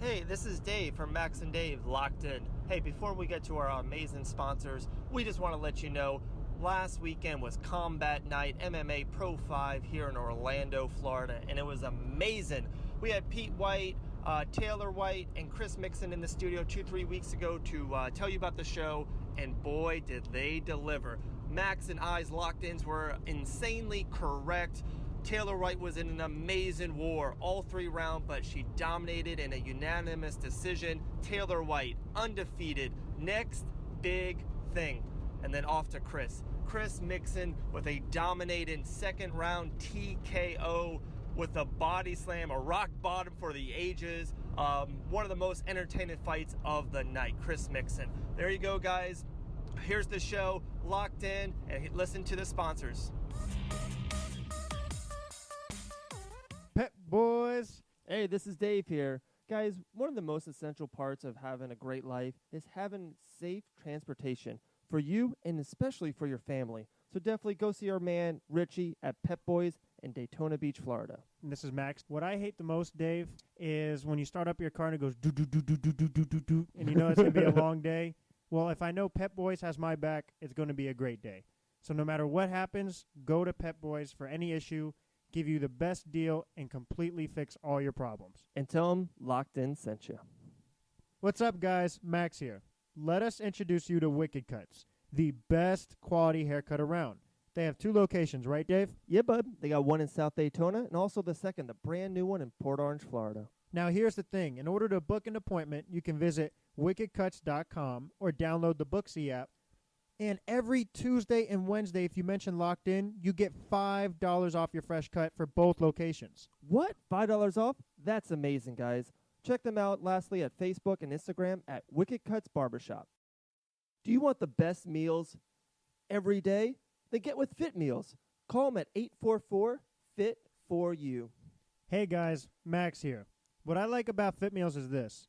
Hey, this is Dave from Max and Dave Locked In. Hey, before we get to our amazing sponsors, we just want to let you know last weekend was Combat Night MMA Pro 5 here in Orlando, Florida, and it was amazing. We had Pete White, Taylor White, and Chris Mixon in the studio 2-3 weeks ago to tell you about the show, and boy, did they deliver. Max and I's locked-ins were insanely correct. Taylor White was in an amazing war all 3 rounds, but she dominated in a unanimous decision. Taylor White, undefeated. Next big thing. And then off to Chris. Chris Mixon with a dominating second round TKO with a body slam, a rock bottom for the ages. One of the most entertaining fights of the night. Chris Mixon. There you go, guys. Here's the show, Locked In, and listen to the sponsors. Pep-Boys. Hey, this is Dave here. Guys, one of the most essential parts of having a great life is having safe transportation for you and especially for your family. So definitely go see our man, Richie, at Pep-Boys in Daytona Beach, Florida. And this is Max. What I hate the most, Dave, is when you start up your car and it goes do-do-do-do-do-do-do-do, and you know it's going to be a long day. Well, if I know Pep-Boys has my back, it's going to be a great day. So no matter what happens, go to Pep-Boys for any issue, give you the best deal, and completely fix all your problems. And tell them Locked In sent you. What's up, guys? Max here. Let us introduce you to Wicked Cutz, the best quality haircut around. They have 2 locations, right, Dave? Yeah, bud. They got one in South Daytona and also the second, the brand new one in Port Orange, Florida. Now, here's the thing. In order to book an appointment, you can visit wickedcutz.com or download the Booksy app. And every Tuesday and Wednesday, if you mention Locked In, you get $5 off your fresh cut for both locations. What? $5 off? That's amazing, guys. Check them out, lastly, at Facebook and Instagram at Wicked Cutz Barbershop. Do you want the best meals every day? Then get with Fit Meals. Call them at 844-FIT-4U. Hey, guys. Max here. What I like about Fit Meals is this.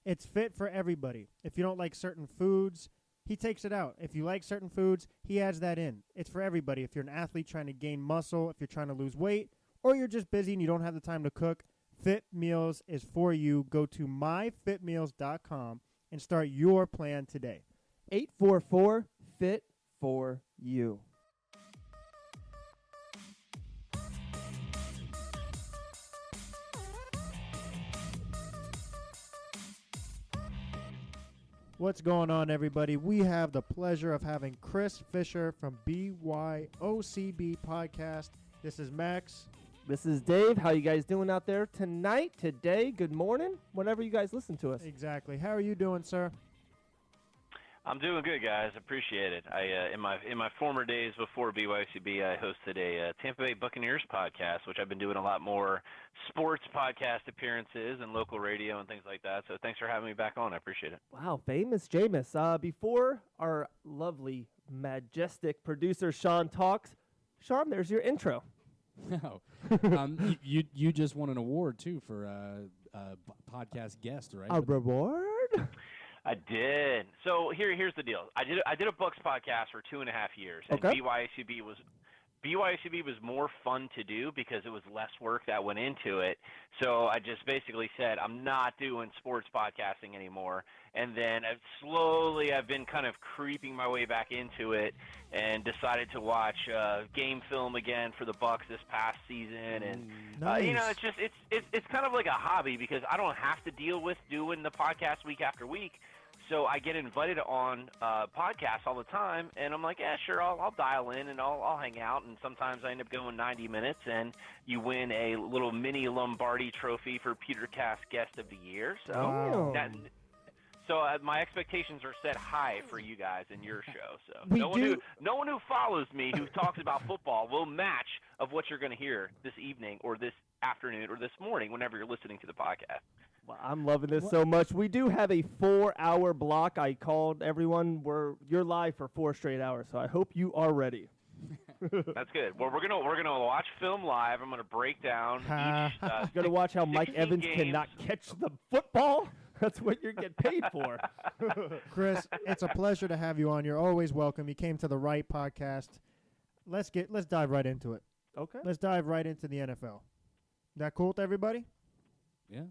It's fit for everybody. If you don't like certain foods, he takes it out. If you like certain foods, he adds that in. It's for everybody. If you're an athlete trying to gain muscle, if you're trying to lose weight, or you're just busy and you don't have the time to cook, Fit Meals is for you. Go to myfitmeals.com and start your plan today. 844-FIT-4U. What's going on, everybody? We have the pleasure of having Chris Fisher from BYOCB Podcast. This is Max. This is Dave. How you guys doing out there tonight, today, good morning, whenever you guys listen to us? Exactly. How are you doing, sir? I'm doing good, guys. Appreciate it. In my former days before BYOCB, I hosted a Tampa Bay Buccaneers podcast, which I've been doing a lot more sports podcast appearances and local radio and things like that. So thanks for having me back on. I appreciate it. Wow, famous Jameis. Before our lovely, majestic producer Sean talks, Sean, there's your intro. No, you just won an award too for podcast guest, right? A reward? I did. So here's the deal. I did a Bucs podcast for 2.5 years, and okay. BYOCB was more fun to do because it was less work that went into it. So I just basically said I'm not doing sports podcasting anymore. And then I've been kind of creeping my way back into it, and decided to watch game film again for the Bucs this past season. And nice. It's kind of like a hobby because I don't have to deal with doing the podcast week after week. So I get invited on podcasts all the time, and I'm like, yeah, sure, I'll dial in and I'll hang out. And sometimes I end up going 90 minutes, and you win a little mini Lombardi trophy for PeterCast Guest of the Year. So wow. So my expectations are set high for you guys in your show. So no one who follows me who talks about football will match of what you're going to hear this evening or this afternoon or this morning whenever you're listening to the podcast. Well, I'm loving this so much. We do have a 4-hour block. I called everyone. You're live for 4 straight hours, so I hope you are ready. That's good. Well, we're gonna watch film live. I'm gonna break down. You're gonna watch how Mike Evans cannot catch the football. That's what you're getting paid for. Chris, it's a pleasure to have you on. You're always welcome. You came to the right podcast. Let's dive right into it. Okay. Let's dive right into the NFL. That cool with everybody? Yeah.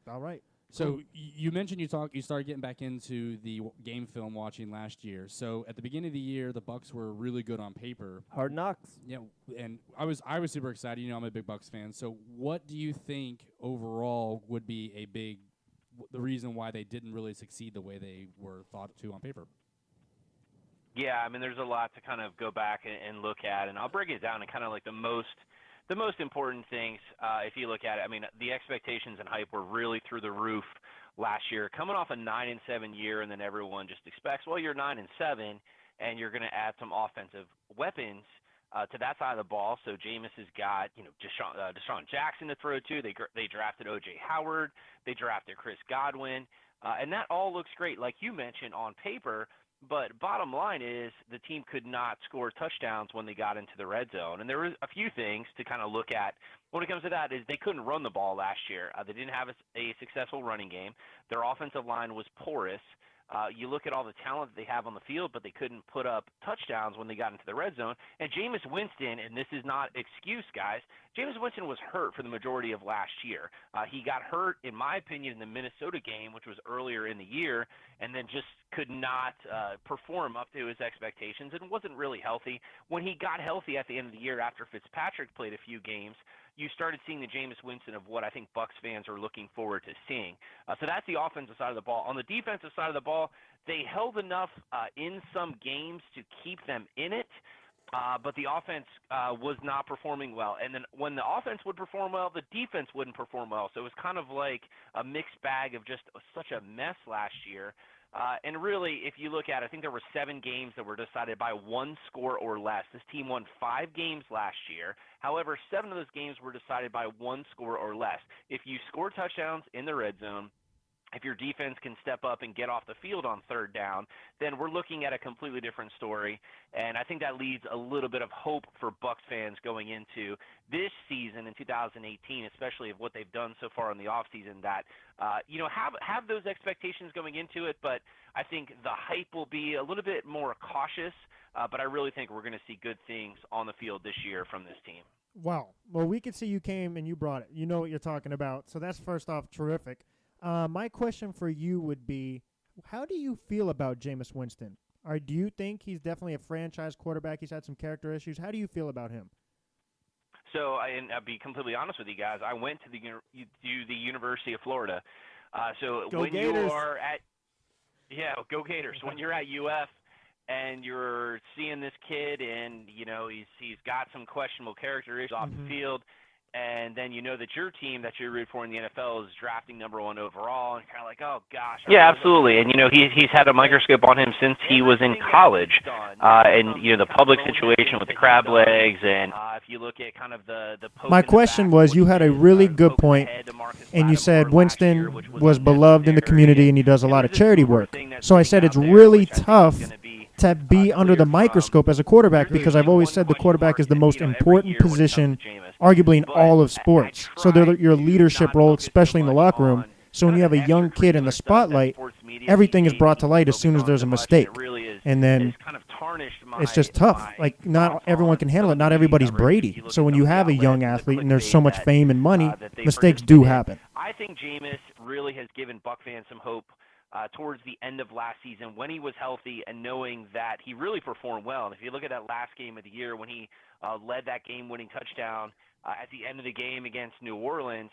All right. So you mentioned you started getting back into the game film watching last year. So at the beginning of the year, the Bucs were really good on paper. Hard knocks. Yeah, and I was super excited. You know, I'm a big Bucs fan. So what do you think overall would be the reason why they didn't really succeed the way they were thought to on paper? Yeah, I mean, there's a lot to kind of go back and look at, and I'll break it down in kind of like the most important things. If you look at it, I mean, the expectations and hype were really through the roof last year, coming off a 9-7 year, and then everyone just expects, well, you're 9-7, and you're going to add some offensive weapons to that side of the ball. So Jameis has got, Deshaun Jackson to throw to. They drafted O.J. Howard. They drafted Chris Godwin, and that all looks great, like you mentioned, on paper. But bottom line is the team could not score touchdowns when they got into the red zone. And there were a few things to kind of look at when it comes to that is they couldn't run the ball last year. They didn't have a successful running game. Their offensive line was porous. You look at all the talent that they have on the field, but they couldn't put up touchdowns when they got into the red zone. And Jameis Winston, and this is not excuse, guys, Jameis Winston was hurt for the majority of last year. He got hurt, in my opinion, in the Minnesota game, which was earlier in the year, and then just could not perform up to his expectations and wasn't really healthy. When he got healthy at the end of the year after Fitzpatrick played a few games, you started seeing the Jameis Winston of what I think Bucs fans are looking forward to seeing. So that's the offensive side of the ball. On the defensive side of the ball, they held enough in some games to keep them in it, but the offense was not performing well. And then when the offense would perform well, the defense wouldn't perform well. So it was kind of like a mixed bag of just such a mess last year. And really, if you look at it, I think there were 7 games that were decided by 1 score or less. This team won 5 games last year. However, 7 of those games were decided by 1 score or less. If you score touchdowns in the red zone, if your defense can step up and get off the field on third down, then we're looking at a completely different story. And I think that leaves a little bit of hope for Bucs fans going into this season in 2018, especially of what they've done so far in the offseason, that, have those expectations going into it. But I think the hype will be a little bit more cautious, but I really think we're going to see good things on the field this year from this team. Wow. Well, we could see you came and you brought it. You know what you're talking about. So that's first off terrific. My question for you would be, how do you feel about Jameis Winston? Or do you think he's definitely a franchise quarterback? He's had some character issues. How do you feel about him? So, and I'll be completely honest with you guys, I went to the University of Florida. So Go when Gators. you are at – yeah, go Gators. When you're at UF and you're seeing this kid and, he's got some questionable character issues off the field – and then you know that your team that you root for in the NFL is drafting number 1 overall, and kind of like, oh, gosh. Yeah, absolutely. And, he's had a microscope on him since he was in college. And, the public situation with the crab legs, and if you look at kind of the poke My question was, you had a really good point, and you said Winston was beloved in the community and he does a lot of charity work. So I said it's really tough to be under the microscope as a quarterback, because I've always said the quarterback is the most important position arguably in all of sports. So they're your leadership role, especially in the locker room. So when you have a young kid in the spotlight, everything is brought to light as soon as there's a mistake. And then it's just tough. Like, not everyone can handle it. Not everybody's Brady. So when you have a young athlete and there's so much fame and money, mistakes do happen. I think Jameis really has given Buc fans some hope towards the end of last season when he was healthy, and knowing that he really performed well. And if you look at that last game of the year when he led that game-winning touchdown at the end of the game against New Orleans,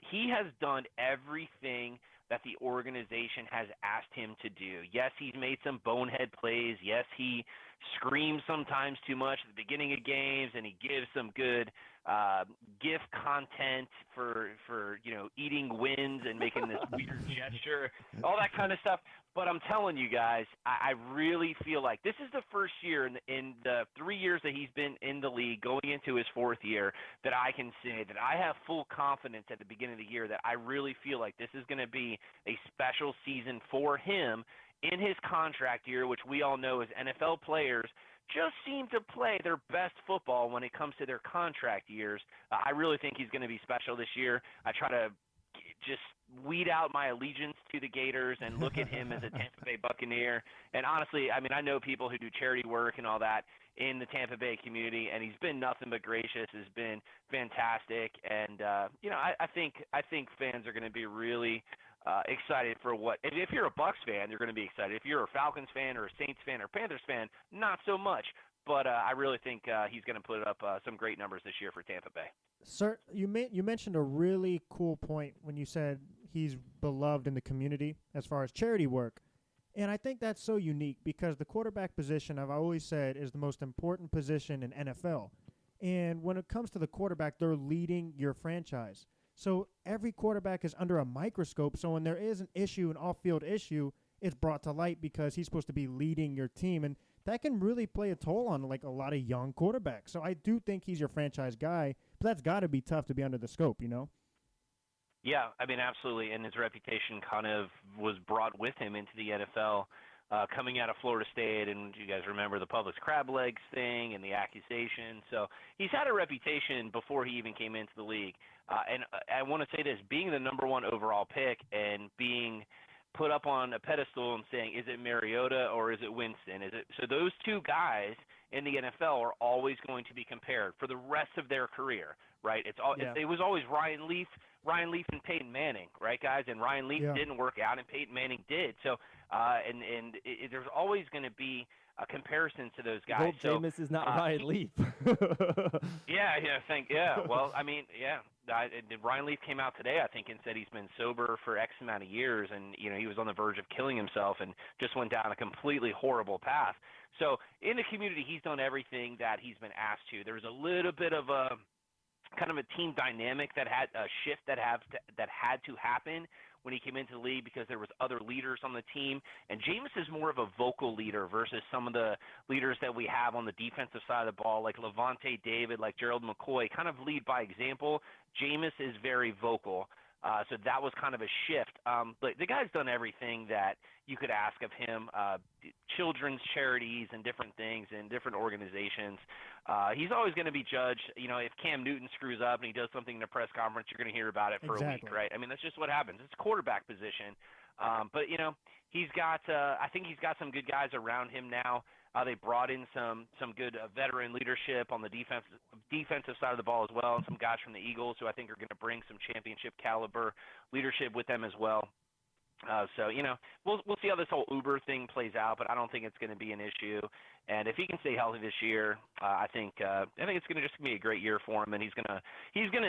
he has done everything that the organization has asked him to do. Yes, he's made some bonehead plays. Yes, he screams sometimes too much at the beginning of games, and he gives some good GIF content for eating wins and making this weird gesture, all that kind of stuff. But I'm telling you guys, I really feel like this is the first year in the 3 years that he's been in the league, going into his 4th year, that I can say that I have full confidence at the beginning of the year that I really feel like this is going to be a special season for him in his contract year, which we all know as NFL players just seem to play their best football when it comes to their contract years. I really think he's going to be special this year. I try to just weed out my allegiance to the Gators and look at him as a Tampa Bay Buccaneer. And honestly, I mean, I know people who do charity work and all that in the Tampa Bay community, and he's been nothing but gracious, has been fantastic. And, I think fans are going to be really excited for what – if you're a Bucs fan, you're going to be excited. If you're a Falcons fan or a Saints fan or Panthers fan, not so much. But I really think he's going to put up some great numbers this year for Tampa Bay. Sir, you mentioned a really cool point when you said he's beloved in the community as far as charity work. And I think that's so unique because the quarterback position, I've always said, is the most important position in NFL. And when it comes to the quarterback, they're leading your franchise. So every quarterback is under a microscope. So when there is an issue, an off-field issue, it's brought to light because he's supposed to be leading your team. And that can really play a toll on like a lot of young quarterbacks. So I do think he's your franchise guy, but that's got to be tough to be under the scope, you know? Yeah, I mean, absolutely. And his reputation kind of was brought with him into the NFL coming out of Florida State. And you guys remember the Publix crab legs thing and the accusation. So he's had a reputation before he even came into the league. And I want to say this, being the number one overall pick and being put up on a pedestal and saying, is it Mariota or is it Winston? So those two guys in the NFL are always going to be compared for the rest of their career, right? It was always Ryan Leaf and Peyton Manning, right, guys? And Ryan Leaf didn't work out, and Peyton Manning did. So, there's always going to be a comparison to those guys. I hope Jameis is not Ryan Leaf. Well, I mean, Ryan Leaf came out today, I think, and said he's been sober for X amount of years, and he was on the verge of killing himself, and just went down a completely horrible path. So, in the community, he's done everything that he's been asked to. There was a little bit of a kind of a team dynamic that had a shift that had to happen when he came into the league because there was other leaders on the team. And Jameis is more of a vocal leader versus some of the leaders that we have on the defensive side of the ball, like Levante David, like Gerald McCoy, kind of lead by example. Jameis is very vocal. So that was kind of a shift. But the guy's done everything that you could ask of him, children's charities and different things and different organizations. He's always going to be judged. If Cam Newton screws up and he does something in a press conference, you're going to hear about it for a week, right? I mean, that's just what happens. It's a quarterback position. But he's got I think he's got some good guys around him now. They brought in some good veteran leadership on the defensive side of the ball as well, and some guys from the Eagles who I think are going to bring some championship caliber leadership with them as well. So we'll see how this whole Uber thing plays out, but I don't think it's going to be an issue. And if he can stay healthy this year, I think it's going to just be a great year for him, and he's gonna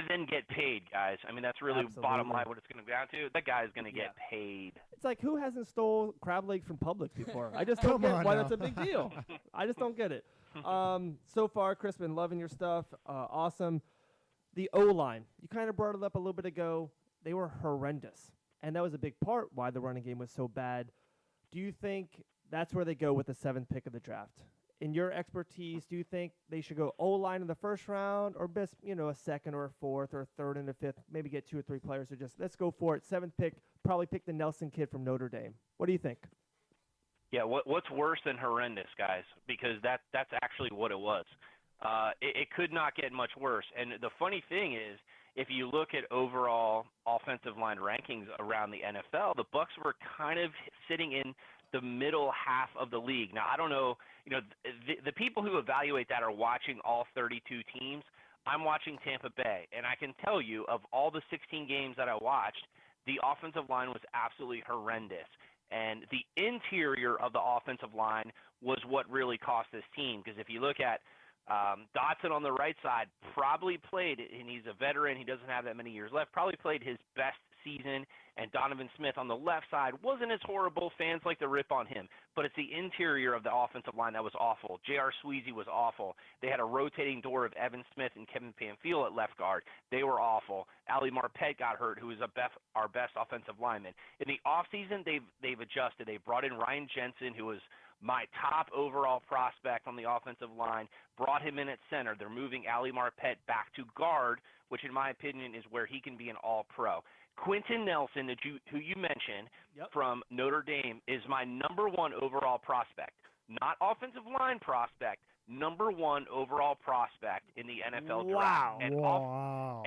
then get paid, guys. I mean, that's really bottom line what it's going to go down to. That guy's going to get paid. It's like, who hasn't stole crab legs from Publix before? I just don't get why that's a big deal. I just don't get it. So far, Chris, been loving your stuff. Awesome. The O-line, you kind of brought it up a little bit ago. They were horrendous. And that was a big part why the running game was so bad. Do you think that's where they go with the 7th pick of the draft? In your expertise, do you think they should go O-line in the first round or best, a second or a fourth or a third and a fifth, maybe get 2 or 3 players or just let's go for it. 7th pick, probably pick the Nelson kid from Notre Dame. What do you think? Yeah, what's worse than horrendous, guys? Because that's actually what it was. It could not get much worse. And the funny thing is, if you look at overall offensive line rankings around the NFL, the Bucs were kind of sitting in the middle half of the league. Now, I don't know, the people who evaluate that are watching all 32 teams. I'm watching Tampa Bay, and I can tell you of all the 16 games that I watched, the offensive line was absolutely horrendous. And the interior of the offensive line was what really cost this team, because if you look at Dotson on the right side probably played, and he's a veteran, he doesn't have that many years left, probably played his best season, and Donovan Smith on the left side wasn't as horrible. Fans like to rip on him, but it's the interior of the offensive line that was awful. J.R. Sweezy was awful. They had a rotating door of Evan Smith and Kevin Pamphile at left guard. They were awful. Ali Marpet got hurt, who is our best offensive lineman. In the offseason, they've adjusted. They brought in Ryan Jensen, who was my top overall prospect on the offensive line, brought him in at center. They're moving Ali Marpet back to guard, which in my opinion is where he can be an all-pro. Quentin Nelson, who you mentioned from Notre Dame, is my number 1 overall prospect. Not offensive line prospect, number 1 overall prospect in the NFL draft. Wow.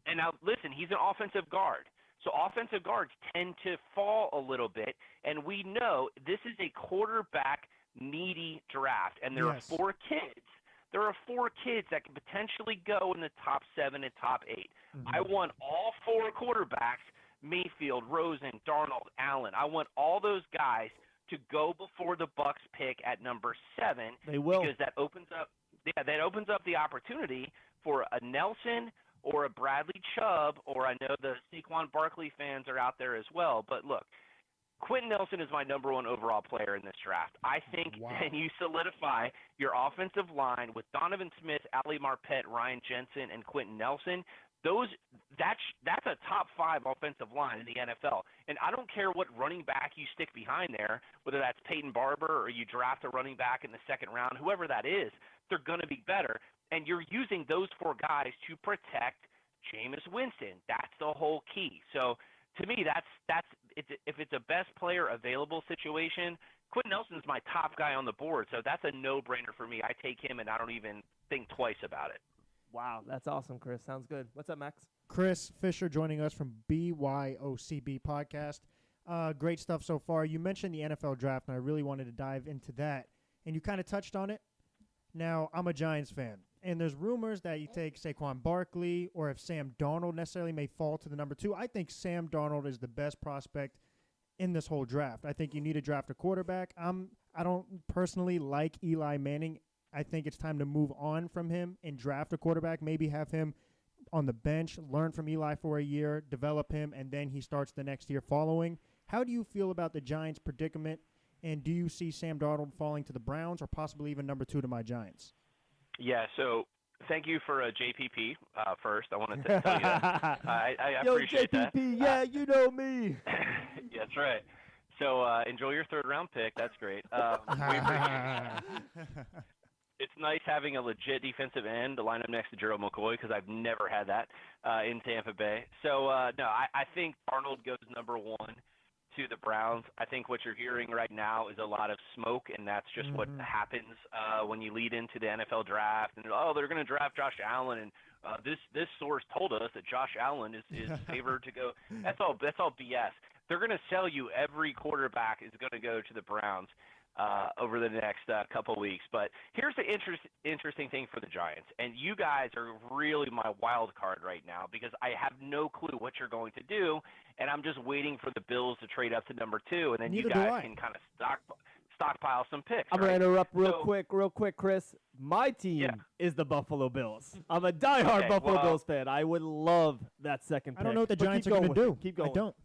And now, listen, he's an offensive guard. So offensive guards tend to fall a little bit, and we know this is a quarterback-needy draft, and there are 4 kids. There are 4 kids that can potentially go in the top 7 and top 8. Mm-hmm. I want all 4 quarterbacks Mayfield, Rosen, Darnold, Allen. I want all those guys to go before the Bucs pick at number 7. They will. Because that opens up the opportunity for a Nelson or a Bradley Chubb, or I know the Saquon Barkley fans are out there as well. But look, Quentin Nelson is my number 1 overall player in this draft. I think then you solidify your offensive line with Donovan Smith, Ali Marpet, Ryan Jensen, and Quentin Nelson. That's a top 5 offensive line in the NFL. And I don't care what running back you stick behind there, whether that's Peyton Barber or you draft a running back in the 2nd round, whoever that is, they're going to be better. And you're using those 4 guys to protect Jameis Winston. That's the whole key. So to me, if it's a best player available situation, Quentin Nelson's my top guy on the board. So that's a no-brainer for me. I take him, and I don't even think twice about it. Wow, that's awesome, Chris. Sounds good. What's up, Max? Chris Fisher joining us from BYOCB Podcast. Great stuff so far. You mentioned the NFL draft, and I really wanted to dive into that. And you kind of touched on it. Now, I'm a Giants fan, and there's rumors that you take Saquon Barkley, or if Sam Darnold necessarily may fall to the number 2. I think Sam Darnold is the best prospect in this whole draft. I think you need to draft a quarterback. I don't personally like Eli Manning. I think it's time to move on from him and draft a quarterback, maybe have him on the bench, learn from Eli for a year, develop him, and then he starts the next year following. How do you feel about the Giants' predicament, and do you see Sam Darnold falling to the Browns or possibly even number 2 to my Giants? Yeah, so thank you for JPP first. I wanted to tell you that. I appreciate JPP, that. yeah, you know me. Yeah, that's right. So enjoy your 3rd-round pick. That's great. We appreciate it. It's nice having a legit defensive end to line up next to Gerald McCoy, because I've never had that in Tampa Bay. So, no, I think Arnold goes number 1 to the Browns. I think what you're hearing right now is a lot of smoke, and that's just what happens when you lead into the NFL draft. And, they're going to draft Josh Allen, and this source told us that Josh Allen is favored to go. That's all BS. They're going to sell you every quarterback is going to go to the Browns over the next couple weeks. But here's the interesting thing for the Giants, and you guys are really my wild card right now, because I have no clue what you're going to do, and I'm just waiting for the Bills to trade up to number 2, and then you guys can kind of stockpile some picks. I'm going to interrupt real quick, Chris. My team is the Buffalo Bills. I'm a diehard Buffalo Bills fan. I would love that second pick. I don't know what the Giants are going to do. Keep going. I don't.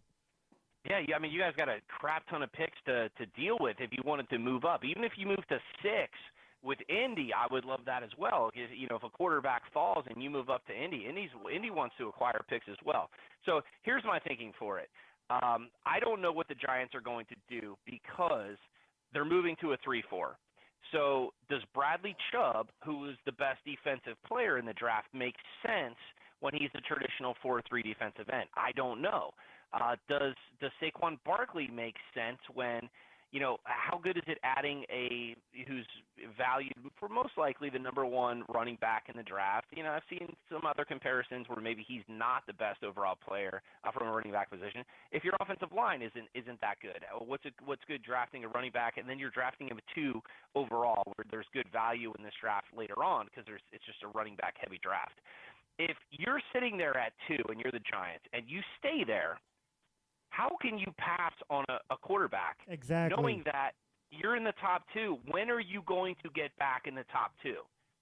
Yeah, I mean, you guys got a crap ton of picks to deal with if you wanted to move up. Even if you move to 6 with Indy, I would love that as well. If a quarterback falls and you move up to Indy, Indy wants to acquire picks as well. So here's my thinking for it. I don't know what the Giants are going to do, because they're moving to a 3-4. So does Bradley Chubb, who is the best defensive player in the draft, make sense when he's a traditional 4-3 defensive end? I don't know. Does Saquon Barkley make sense when, how good is it adding who's valued for most likely the number 1 running back in the draft? I've seen some other comparisons where maybe he's not the best overall player from a running back position. If your offensive line isn't that good, what's good drafting a running back, and then you're drafting him a 2 overall, where there's good value in this draft later on, because it's just a running back heavy draft. If you're sitting there at 2 and you're the Giants and you stay there, how can you pass on a quarterback? Exactly. Knowing that you're in the top 2, when are you going to get back in the top 2?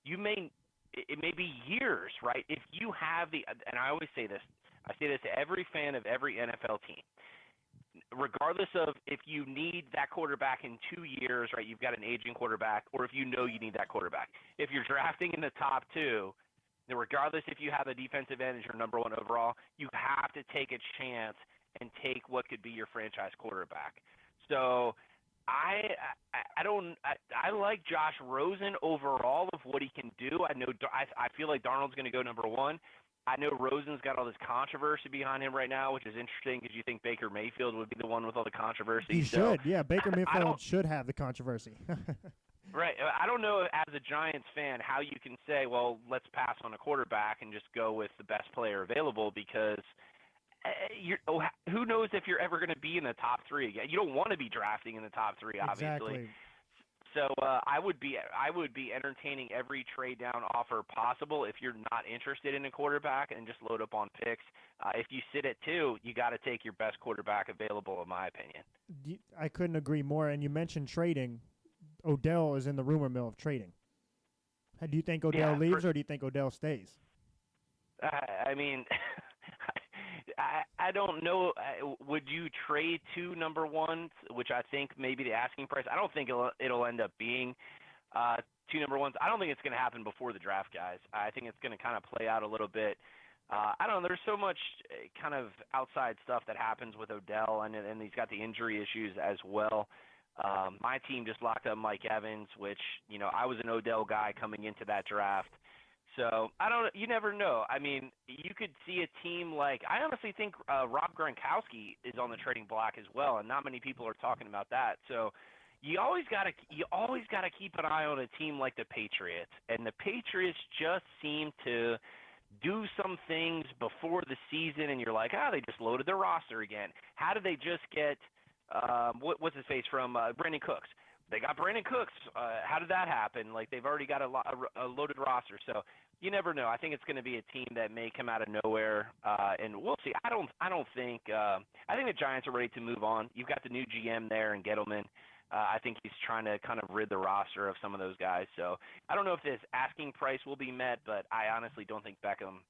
It may be years, right? If you have and I always say this, I say this to every fan of every NFL team, regardless of if you need that quarterback in 2 years, right? You've got an aging quarterback, or if you need that quarterback. If you're drafting in the top 2, then regardless if you have a defensive end as your number 1 overall, you have to take a chance and take what could be your franchise quarterback. So I like Josh Rosen overall of what he can do. I feel like Darnold's going to go number 1. I know Rosen's got all this controversy behind him right now, which is interesting, because you think Baker Mayfield would be the one with all the controversy. He should, yeah. Baker Mayfield should have the controversy. Right. I don't know, as a Giants fan, how you can say, well, let's pass on a quarterback and just go with the best player available, because who knows if you're ever going to be in the top 3 again. You don't want to be drafting in the top 3, obviously. Exactly. So I would be entertaining every trade down offer possible if you're not interested in a quarterback and just load up on picks. If you sit at 2, you got to take your best quarterback available, in my opinion. I couldn't agree more. And you mentioned trading. Odell is in the rumor mill of trading. Do you think Odell leaves or do you think Odell stays? I mean, I don't know. Would you trade 2 number ones, which I think maybe the asking price? I don't think it'll end up being 2 number ones. I don't think it's going to happen before the draft, guys. I think it's going to kind of play out a little bit. I don't know. There's so much kind of outside stuff that happens with Odell, and he's got the injury issues as well. My team just locked up Mike Evans, which, I was an Odell guy coming into that draft. So you never know. I mean, you could see a team like, I honestly think Rob Gronkowski is on the trading block as well, and not many people are talking about that. So you always got to keep an eye on a team like the Patriots, and the Patriots just seem to do some things before the season, and you're like, they just loaded their roster again. How did they just get what's his face from Brandon Cooks? They got Brandon Cooks. How did that happen? Like, they've already got a loaded roster. So you never know. I think it's going to be a team that may come out of nowhere, and we'll see. I think the Giants are ready to move on. You've got the new GM there in Gettleman. I think he's trying to kind of rid the roster of some of those guys. So I don't know if this asking price will be met, but I honestly don't think Beckham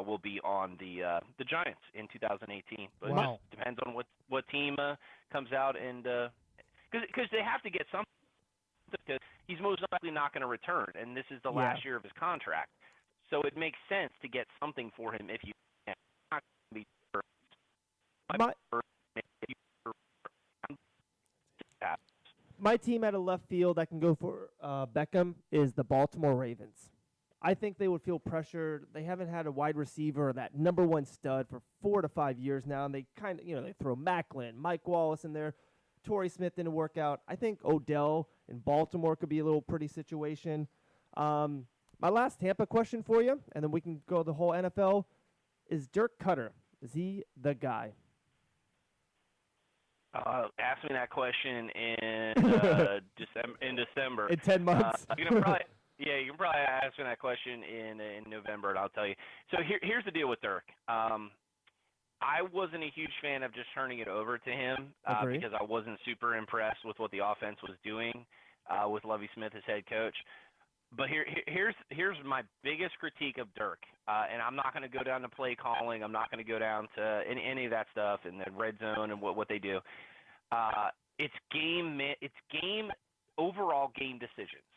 will be on the Giants in 2018. But it just depends on what team comes out and because they have to get something. Because he's most likely not going to return, and this is the last year of his contract. So it makes sense to get something for him if you can. My team out of left field that can go for Beckham is the Baltimore Ravens. I think they would feel pressured. They haven't had a wide receiver, that number 1 stud, for 4 to 5 years now, and they kind of, they throw Macklin, Mike Wallace in there. Torrey Smith didn't work out. I think Odell in Baltimore could be a little pretty situation. My last Tampa question for you, and then we can go the whole NFL, is Dirk Cutter. Is he the guy? Ask me that question in December. In 10 months. You can probably ask me that question in November, and I'll tell you. So here's the deal with Dirk. I wasn't a huge fan of just turning it over to him because I wasn't super impressed with what the offense was doing with Lovie Smith as head coach. But here's my biggest critique of Dirk, and I'm not going to go down to play calling. I'm not going to go down to any of that stuff in the red zone and what they do. It's overall game decisions.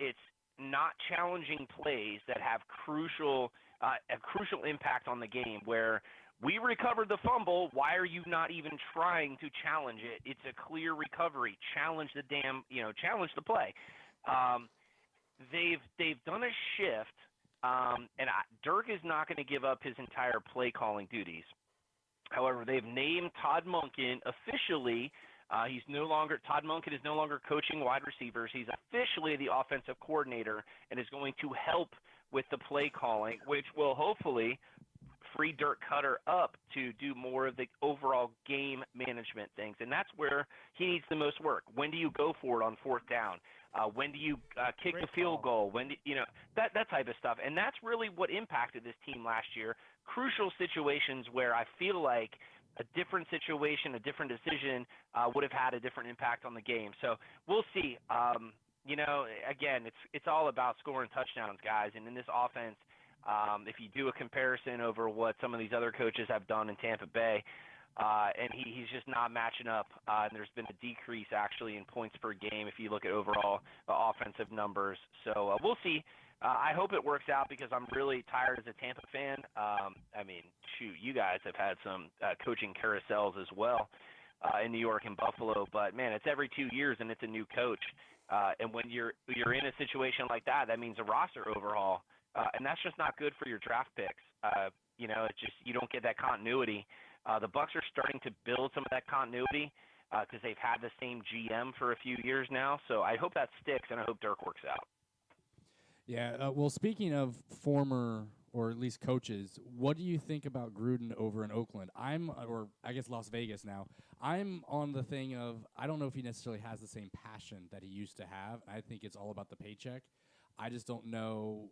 It's not challenging plays that have a crucial impact on the game where we recovered the fumble. Why are you not even trying to challenge it? It's a clear recovery. Challenge the play. They've done a shift, and Dirk is not going to give up his entire play calling duties. However, they've named Todd Monken officially. Todd Monken is no longer coaching wide receivers. He's officially the offensive coordinator and is going to help with the play calling, which will hopefully free Dirk Cutter up to do more of the overall game management things. And that's where he needs the most work. When do you go for it on 4th down? When do you kick the field goal? When do, that type of stuff. And that's really what impacted this team last year. Crucial situations where I feel like a different situation, a different decision would have had a different impact on the game. So we'll see. Again, it's all about scoring touchdowns, guys. And in this offense, if you do a comparison over what some of these other coaches have done in Tampa Bay, and he's just not matching up. And there's been a decrease actually in points per game if you look at overall offensive numbers. So we'll see. I hope it works out because I'm really tired as a Tampa fan. You guys have had some coaching carousels as well in New York and Buffalo, but man, it's every 2 years and it's a new coach. And when you're in a situation like that, that means a roster overhaul. And that's just not good for your draft picks. You don't get that continuity. The Bucs are starting to build some of that continuity because they've had the same GM for a few years now. So I hope that sticks, and I hope Dirk works out. Yeah. Well, speaking of former or at least coaches, what do you think about Gruden over in Oakland? Or I guess Las Vegas now. I'm on the thing of I don't know if he necessarily has the same passion that he used to have. I think it's all about the paycheck. I just don't know,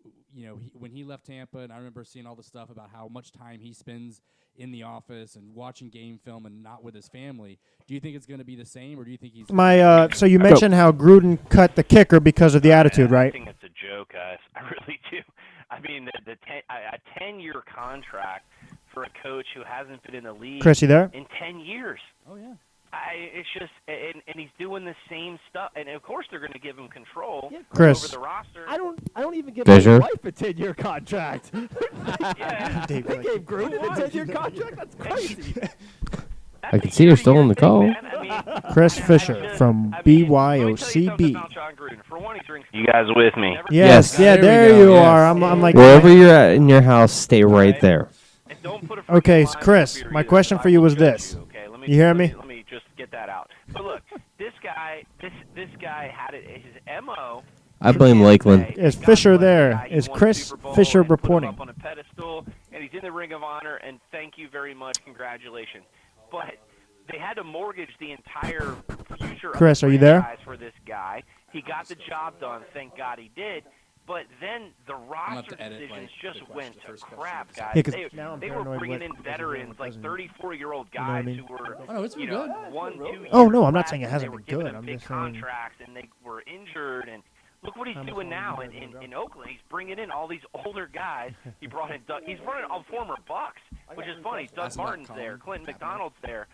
when he left Tampa, and I remember seeing all the stuff about how much time he spends in the office and watching game film and not with his family. Do you think it's going to be the same, or do you think he's So you mentioned how Gruden cut the kicker because of the attitude, right? I think it's a joke, guys. I really do. I mean, a 10-year contract for a coach who hasn't been in the league Chris, you there? in 10 years. Oh, yeah. It's just, and he's doing the same stuff, and of course they're going to give him control Chris. over the roster. I don't even give Fisher? my wife a 10-year contract. Yeah. They gave Gruden a 10-year contract. That's crazy. I can see you're still on the call. Chris Fisher from BYOCB. You guys with me? Yes, yeah, there you are. I'm like, Wherever you're at in your house, stay right there. Okay, Chris, my question for you was this. You hear me? Let me just get that out. But look, this guy had it. His MO. I blame Lakeland. Is Fisher there? Is Chris Fisher reporting? Up on a pedestal, and he's in the Ring of Honor. And thank you very much. Congratulations. But they had to mortgage the entire future Chris, of are the you there? franchise for this guy. He got the job done. Thank God he did. But then the roster decisions just went to crap, guys. Yeah, 'cause they now I'm were paranoid bringing in what veterans, like doesn't- 34-year-old You know what I guys mean? who were, Oh, it's been good. 1-2 years Oh, no, I'm not saying it left, hasn't and been they were giving good. them I'm big just saying- contracts, and they were injured. And look what he's How much doing longer now do you in have to Oakland. He's bringing in all these older guys. He brought in Doug. He's running all former Bucs, which is funny. Doug Ask about Martin's Colin there. Clinton Kaepernick. McDonald's there.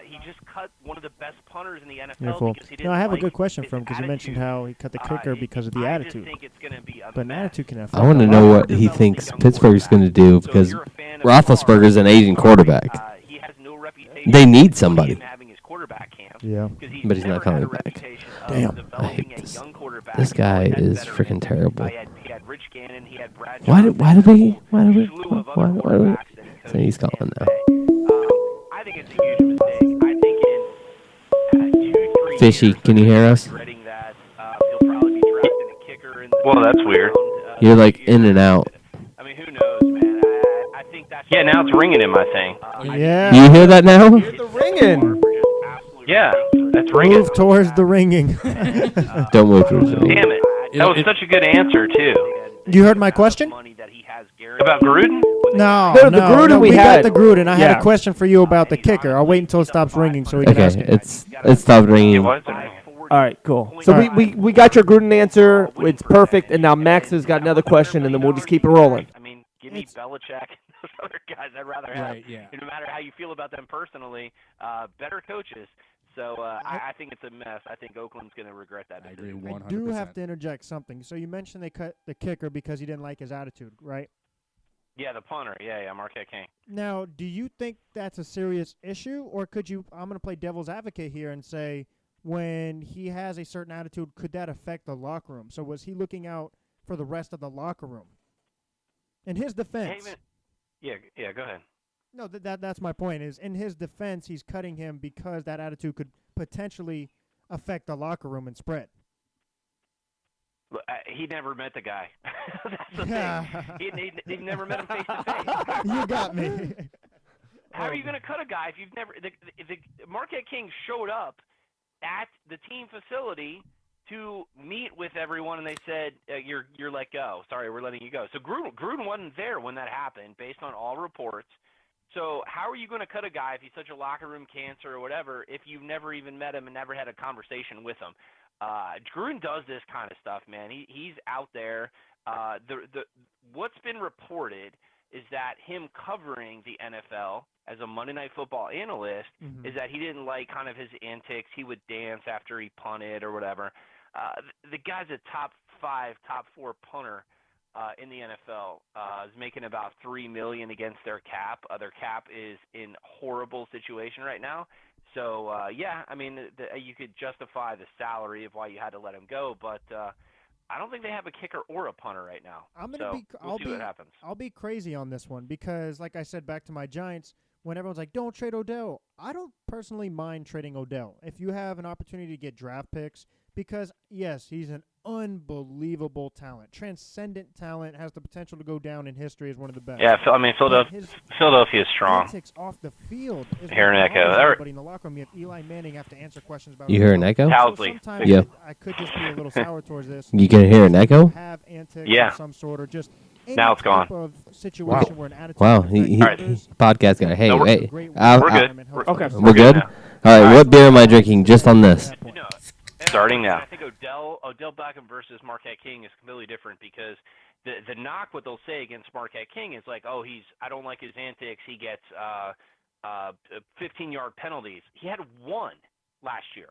He just cut one of the best punters in the NFL Careful. because he didn't No, I have a like good question his for him because you mentioned attitude. how he cut the kicker because of the I attitude. just think it's gonna be a But an mess. attitude can affect I want to a know lot. what he thinks Pittsburgh's going to do So because you're a fan of Roethlisberger's an aging quarterback. He has no reputation They need of somebody. him having his quarterback camp Yeah. because But he's not never coming had a back. reputation of Damn. developing I hate a this. young quarterback. This guy He had is veterans. freaking terrible. He had Rich Gannon. He had Brad Why do Johnson, we a why slew of other do we quarterbacks that he so coached he's in calling Tampa now. Bay. I think it's a huge mistake. I think in 2-3 Fishy, years, can you hear us? regretting that, he'll probably be drafting a kicker in the Well, that's weird. You're like in and out. I mean, who knows, man? I think that's Yeah, now it's ringing in my thing. Yeah. Do you hear that now? The ringing. Yeah, that's ringing. Move towards the ringing. Don't move towards the ring. Damn it. That was such a good answer, too. You heard my question? About Gruden? No, No, the Gruden no, we got had. the Gruden. I had Yeah. a question for you about the kicker. I'll wait until it stops ringing so we can Okay, ask it. it stopped It ringing. was ringing. All right, cool. So All right. we got your Gruden answer. It's perfect. And now Max has got another question, and then we'll just keep it rolling. I mean, give me Belichick and those other guys. I'd rather have, Right, yeah. no matter how you feel about them personally, better coaches. So I think it's a mess. I think Oakland's going to regret that I decision. agree 100%. I do have to interject something. So you mentioned they cut the kicker because he didn't like his attitude, right? Yeah, the punter. Yeah, Marquette King. Now, do you think that's a serious issue, or could you? I'm going to play devil's advocate here and say, when he has a certain attitude, could that affect the locker room? So was he looking out for the rest of the locker room? In his defense, Yeah, go ahead. no, that's my point. Is in his defense, he's cutting him because that attitude could potentially affect the locker room and spread. Look, he never met the guy. That's the Yeah. thing. They've never met him face to face. You got me. How are you going to cut a guy if you've never? The Marquette King showed up at the team facility to meet with everyone, and they said, "You're let go. Sorry, we're letting you go." So Gruden wasn't there when that happened, based on all reports. So how are you going to cut a guy if he's such a locker room cancer or whatever if you've never even met him and never had a conversation with him? Gruden does this kind of stuff, man. He's out there. What's been reported is that him covering the NFL as a Monday Night Football analyst is that he didn't like kind of his antics. He would dance after he punted or whatever. The guy's a top 4 punter in the NFL. Is making about $3 million against their cap. Their cap is in horrible situation right now. So yeah, I mean, you could justify the salary of why you had to let him go, but I don't think they have a kicker or a punter right now. I'm gonna We'll see what happens. I'll be crazy on this one because, like I said, back to my Giants, when everyone's like, don't trade Odell, I don't personally mind trading Odell. If you have an opportunity to get draft picks, because, yes, he's an unbelievable talent, transcendent talent, has the potential to go down in history as one of the best. Yeah, I mean, Philadelphia is strong. Antics off the field is Hear an what echo. bothers everybody in the locker room. You have Eli Manning have to answer questions about You hear an echo? Housley. Sometimes Yeah. I could just be a little sour towards this. You can hear an echo? Have antics Yeah. of some sort or just any Now it's type gone. of situation where an attitude Wow, can affect he others. podcast guy. Hey, No, we're- wait. Great We're work good. environment helps Okay. others. We're good? now. All right, what beer am I drinking just on this? At that point. No. Starting now. I think Odell Beckham versus Marquette King is completely different because the knock what they'll say against Marquette King is like, oh, I don't like his antics. He gets 15-yard penalties. He had one last year,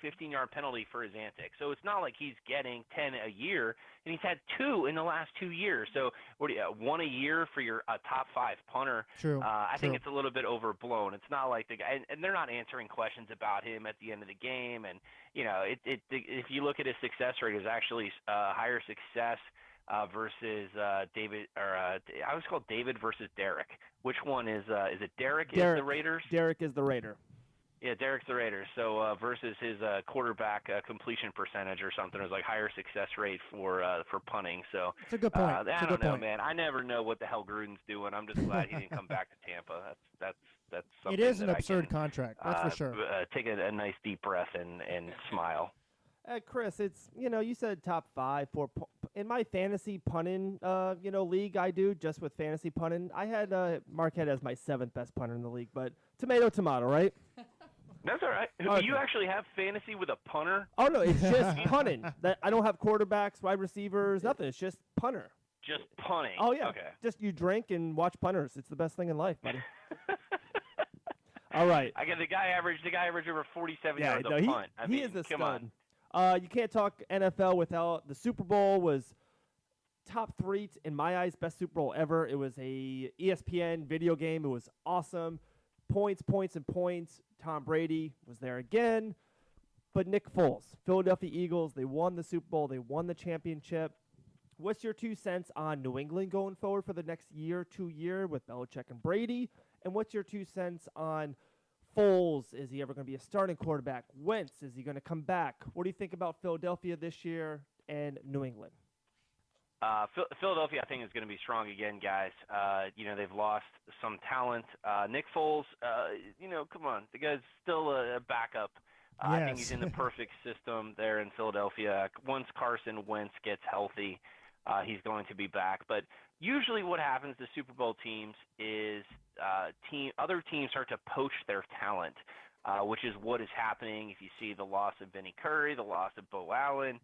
15-yard penalty for his antics. So it's not like he's getting 10 a year, and he's had 2 in the last 2 years. So what do you, 1 a year for your top 5 punter? True. I think true. it's a little bit overblown. It's not like the guy, and they're not answering questions about him at the end of the game. And if you look at his success rate, it's actually higher success versus David, or I always call David versus Derek. Which one is it? Derek is the Raiders. Derek is the Raider. Yeah, Derek's the Raiders. So versus his quarterback completion percentage or something, is like higher success rate for punting. So It's a good point. I It's a don't good know, point. man. I never know what the hell Gruden's doing. I'm just glad he didn't come back to Tampa. That's something It is an that I absurd can, contract, that's for sure. Take a nice deep breath and smile. Chris, it's you said top 5 for in my fantasy punting league I do just with fantasy punting. I had Marquette as my 7th best punter in the league, but tomato, right? That's all right. Okay. You actually have fantasy with a punter? Oh no, it's just punting. That I don't have quarterbacks, wide receivers, nothing. It's just punter. Just punting. Oh yeah. Okay. Just you drink and watch punters. It's the best thing in life, buddy. All right. I got the guy averaged over 47 yards no, a punt. I he mean, is a come stud. on. You can't talk NFL without the Super Bowl was top 3 in my eyes, best Super Bowl ever. It was a ESPN video game. It was awesome. Points. Tom Brady was there again. But Nick Foles, Philadelphia Eagles, they won the Super Bowl. They won the championship. What's your 2 cents on New England going forward for the next year, 2 year with Belichick and Brady? And what's your 2 cents on Foles? Is he ever going to be a starting quarterback? Wentz, is he going to come back? What do you think about Philadelphia this year and New England? Philadelphia, I think, is going to be strong again, guys. They've lost some talent. Nick Foles, come on. The guy's still a backup. I think he's in the perfect system there in Philadelphia. Once Carson Wentz gets healthy, he's going to be back. But usually what happens to Super Bowl teams is other teams start to poach their talent, which is what is happening if you see the loss of Vinny Curry, the loss of Bo Allen.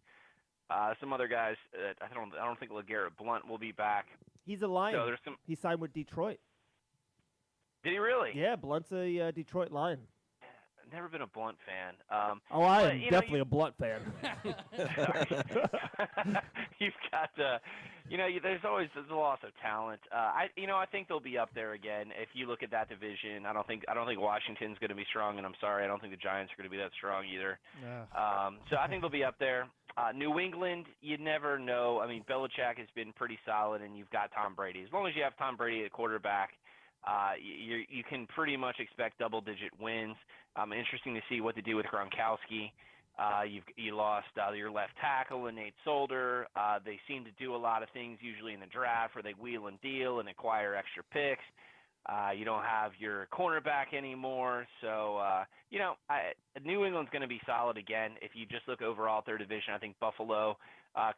Some other guys, I don't think LeGarrette Blount will be back. He's a Lion. So there's some. He signed with Detroit. Did he really? Yeah, Blunt's a Detroit Lion. I've never been a Blount fan. I am definitely a Blunt fan. You've got, there's always the loss of talent. I think they'll be up there again. If you look at that division, I don't think Washington's going to be strong, and I'm sorry, I don't think the Giants are going to be that strong either. Yeah. So I think they'll be up there. New England, you never know. I mean, Belichick has been pretty solid, and you've got Tom Brady. As long as you have Tom Brady at quarterback, you can pretty much expect double-digit wins. Interesting to see what they do with Gronkowski. You lost your left tackle and Nate Solder. They seem to do a lot of things usually in the draft where they wheel and deal and acquire extra picks. You don't have your cornerback anymore. So, New England's going to be solid again. If you just look overall at their division, I think Buffalo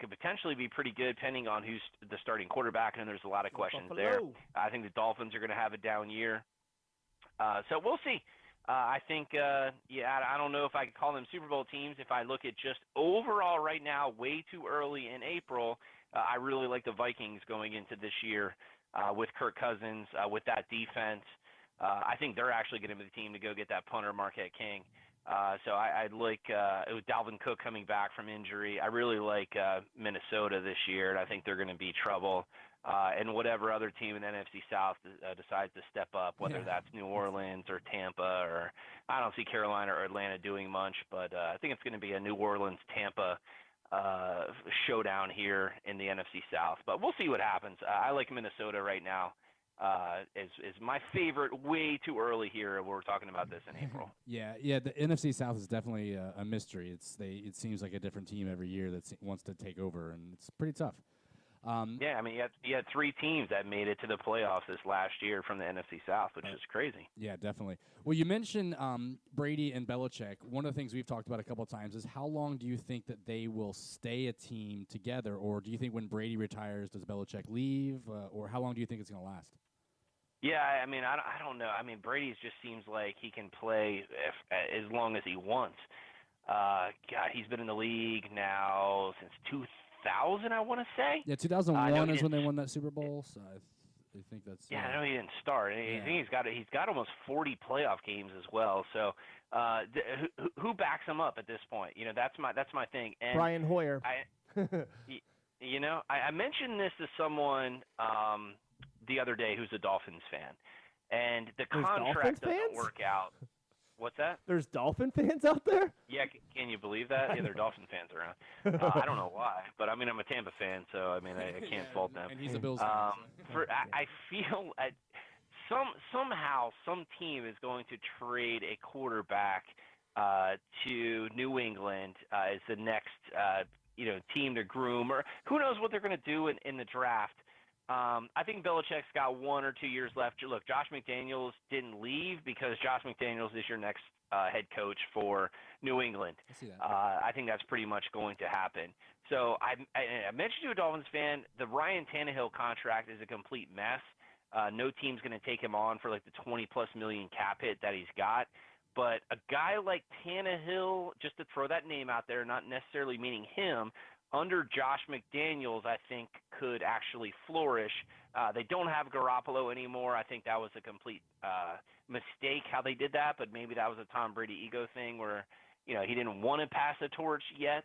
could potentially be pretty good depending on who's the starting quarterback, and there's a lot of questions there. I think the Dolphins are going to have a down year. So we'll see. I think, I don't know if I could call them Super Bowl teams. If I look at just overall right now, way too early in April, I really like the Vikings going into this year with Kirk Cousins, with that defense. I think they're actually going to be the team to go get that punter, Marquette King. So I'd like with Dalvin Cook coming back from injury. I really like Minnesota this year, and I think they're going to be trouble. And whatever other team in the NFC South decides to step up, whether that's New Orleans or Tampa, or I don't see Carolina or Atlanta doing much, but I think it's going to be a New Orleans-Tampa showdown here in the NFC South. But we'll see what happens. I like Minnesota right now. is my favorite. Way too early here. We're talking about this in April. Yeah. The NFC South is definitely a mystery. It seems like a different team every year that wants to take over, and it's pretty tough. Yeah, I mean, you had 3 teams that made it to the playoffs this last year from the NFC South, which is crazy. Yeah, definitely. Well, you mentioned Brady and Belichick. One of the things we've talked about a couple of times is how long do you think that they will stay a team together, or do you think when Brady retires, does Belichick leave, or how long do you think it's going to last? Yeah, I mean, I don't know. I mean, Brady just seems like he can play as long as he wants. God, he's been in the league now since 2000, I want to say. Yeah, 2001 is when they won that Super Bowl. So I think that's. Yeah, I know he didn't start. I think he's got almost 40 playoff games as well. So who backs him up at this point? You know, that's my thing. And Brian Hoyer. I mentioned this to someone the other day who's a Dolphins fan, and the contract doesn't work out. What's that? There's Dolphin fans out there? Yeah, can you believe that? Yeah, there are Dolphin fans around. I don't know why, but I mean, I'm a Tampa fan, so I mean, I can't fault them. And he's a Bills fan. I feel somehow some team is going to trade a quarterback to New England as the next team to groom, or who knows what they're going to do in the draft. I think Belichick's got 1 or 2 years left. Look, Josh McDaniels didn't leave because Josh McDaniels is your next head coach for New England. I see that. I think that's pretty much going to happen. So I mentioned to a Dolphins fan, the Ryan Tannehill contract is a complete mess. No team's going to take him on for like the $20+ million cap hit that he's got. But a guy like Tannehill, just to throw that name out there, not necessarily meaning him, under Josh McDaniels, I think could actually flourish. They don't have Garoppolo anymore. I think that was a complete mistake how they did that, but maybe that was a Tom Brady ego thing where, he didn't want to pass the torch yet.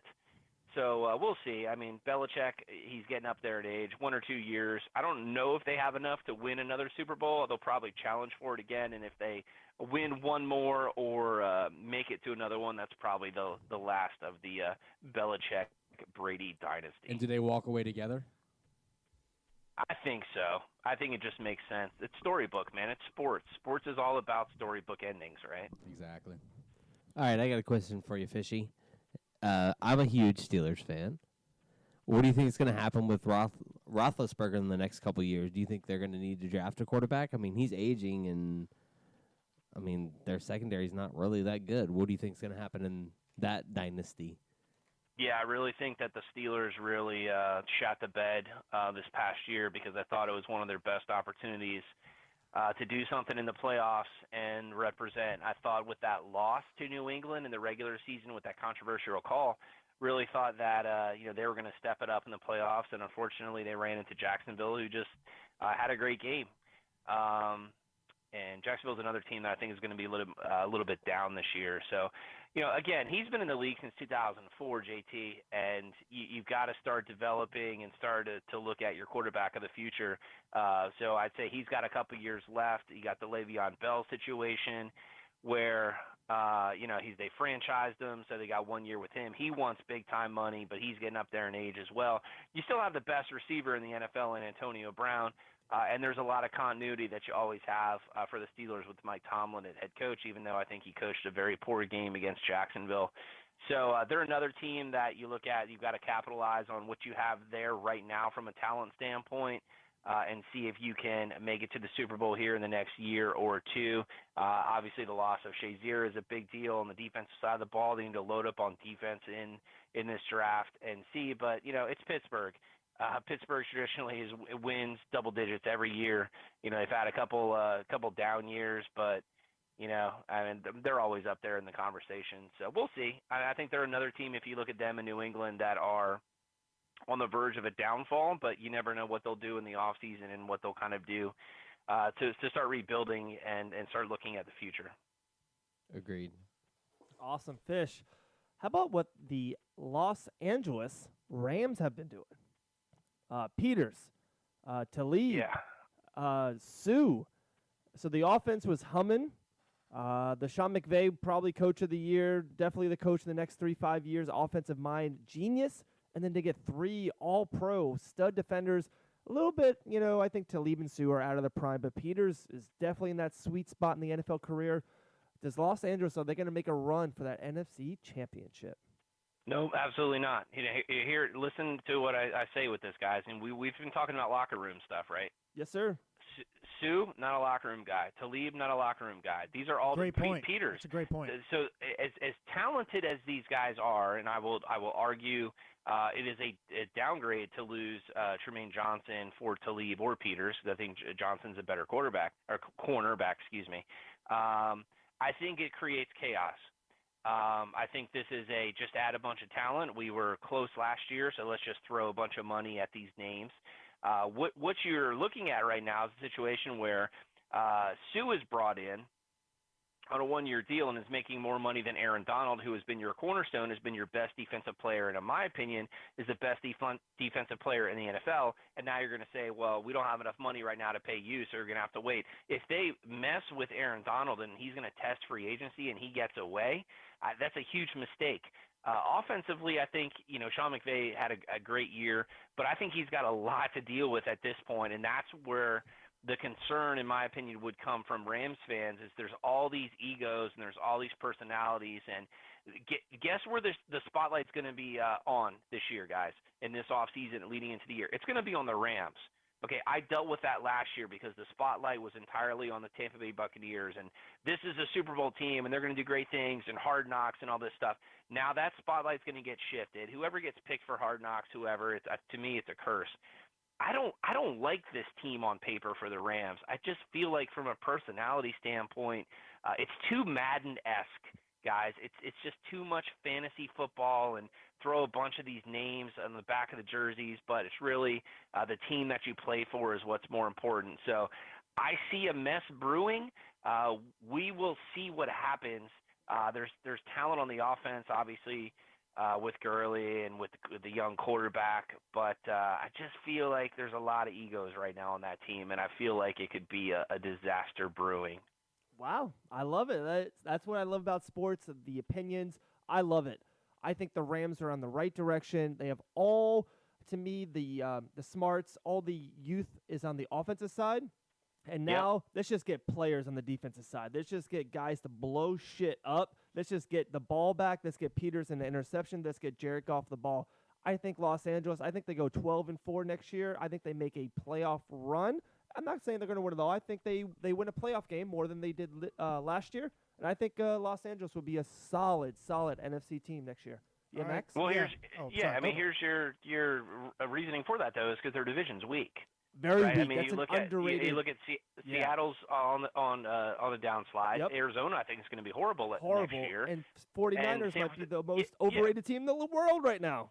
So we'll see. I mean, Belichick, he's getting up there in age, 1 or 2 years. I don't know if they have enough to win another Super Bowl. They'll probably challenge for it again, and if they win one more or make it to another one, that's probably the last of the Belichick Brady dynasty. And do they walk away together? I think so. I think it just makes sense. It's storybook, man. It's sports. Sports is all about storybook endings, right? Exactly. All right, I got a question for you, Fishy. I'm a huge Steelers fan. What do you think is going to happen with Roethlisberger in the next couple of years? Do you think they're going to need to draft a quarterback? I mean, he's aging, and I mean, their secondary is not really that good. What do you think is going to happen in that dynasty? Yeah, I really think that the Steelers really shot the bed this past year because I thought it was one of their best opportunities to do something in the playoffs and represent. I thought with that loss to New England in the regular season with that controversial call, really thought that they were going to step it up in the playoffs, and unfortunately they ran into Jacksonville, who just had a great game. And Jacksonville's another team that I think is going to be a little bit down this year. So, again, he's been in the league since 2004, JT, and you've got to start developing and start to look at your quarterback of the future. So I'd say he's got a couple years left. You got the Le'Veon Bell situation where, they franchised him, so they got 1 year with him. He wants big-time money, but he's getting up there in age as well. You still have the best receiver in the NFL in Antonio Brown. And there's a lot of continuity that you always have for the Steelers with Mike Tomlin at head coach, even though I think he coached a very poor game against Jacksonville. So they're another team that you look at. You've got to capitalize on what you have there right now from a talent standpoint and see if you can make it to the Super Bowl here in the next year or two. Obviously, the loss of Shazier is a big deal on the defensive side of the ball. They need to load up on defense in this draft and see. But, it's Pittsburgh. Pittsburgh traditionally wins double digits every year. They've had a couple down years, but they're always up there in the conversation. So we'll see. I think they're another team, if you look at them in New England, that are on the verge of a downfall, but you never know what they'll do in the offseason and what they'll kind of do to start rebuilding and start looking at the future. Agreed. Awesome, Fish. How about what the Los Angeles Rams have been doing? Peters, Talib, Sue. So the offense was humming. The Sean McVay, probably coach of the year, definitely the coach in the next 3-5 years, offensive mind, genius. And then to get 3 all-pro stud defenders. A little bit, I think Talib and Sue are out of the prime, but Peters is definitely in that sweet spot in the NFL career. Does Los Angeles, are they going to make a run for that NFC championship? No, absolutely not. Here, listen to what I say with this, guys. And we've been talking about locker room stuff, right? Yes, sir. Sue, not a locker room guy. Talib, not a locker room guy. These are all great point. Peters. That's a great point. So as talented as these guys are, and I will argue it is a downgrade to lose Tremaine Johnson for Talib or Peters, because I think Johnson's a better quarterback or cornerback, excuse me. I think it creates chaos. I think this is just add a bunch of talent. We were close last year, so let's just throw a bunch of money at these names. What you're looking at right now is a situation where Sue is brought in on a one-year deal and is making more money than Aaron Donald, who has been your cornerstone, has been your best defensive player, and in my opinion is the best defensive player in the NFL. And now you're going to say, well, we don't have enough money right now to pay you, so you're going to have to wait. If they mess with Aaron Donald and he's going to test free agency and he gets away, that's a huge mistake. Offensively, I think, Sean McVay had a great year, but I think he's got a lot to deal with at this point, and that's where the concern, in my opinion, would come from Rams fans is there's all these egos and there's all these personalities. And guess where the spotlight's going to be on this year, guys, in this offseason leading into the year? It's going to be on the Rams. Okay, I dealt with that last year because the spotlight was entirely on the Tampa Bay Buccaneers, and this is a Super Bowl team, and they're going to do great things and Hard Knocks and all this stuff. Now that spotlight's going to get shifted. Whoever gets picked for Hard Knocks, whoever, to me, it's a curse. I don't like this team on paper for the Rams. I just feel like from a personality standpoint, it's too Madden-esque, guys. It's just too much fantasy football and throw a bunch of these names on the back of the jerseys, but it's really the team that you play for is what's more important. So I see a mess brewing. We will see what happens. There's talent on the offense, obviously, with Gurley and with the young quarterback, but I just feel like there's a lot of egos right now on that team, and I feel like it could be a disaster brewing. Wow, I love it. That's what I love about sports, the opinions. I love it. I think the Rams are on the right direction. They have all, to me, the smarts, all the youth is on the offensive side. And now let's just get players on the defensive side. Let's just get guys to blow shit up. Let's just get the ball back. Let's get Peters in the interception. Let's get Jared Goff the ball. I think Los Angeles, I think they go 12-4 next year. I think they make a playoff run. I'm not saying they're going to win it all. I think they win a playoff game more than they did last year. And I think Los Angeles will be a solid NFC team next year. Yeah, all right. Max? Well, Yeah. Here's your reasoning for that, though, is because their division's weak. Very right? weak. I mean, That's you look underrated. you look at Seattle's on a downslide. Yep. Arizona, I think, is going to be horrible next year. And 49ers San might be the most overrated team in the world right now.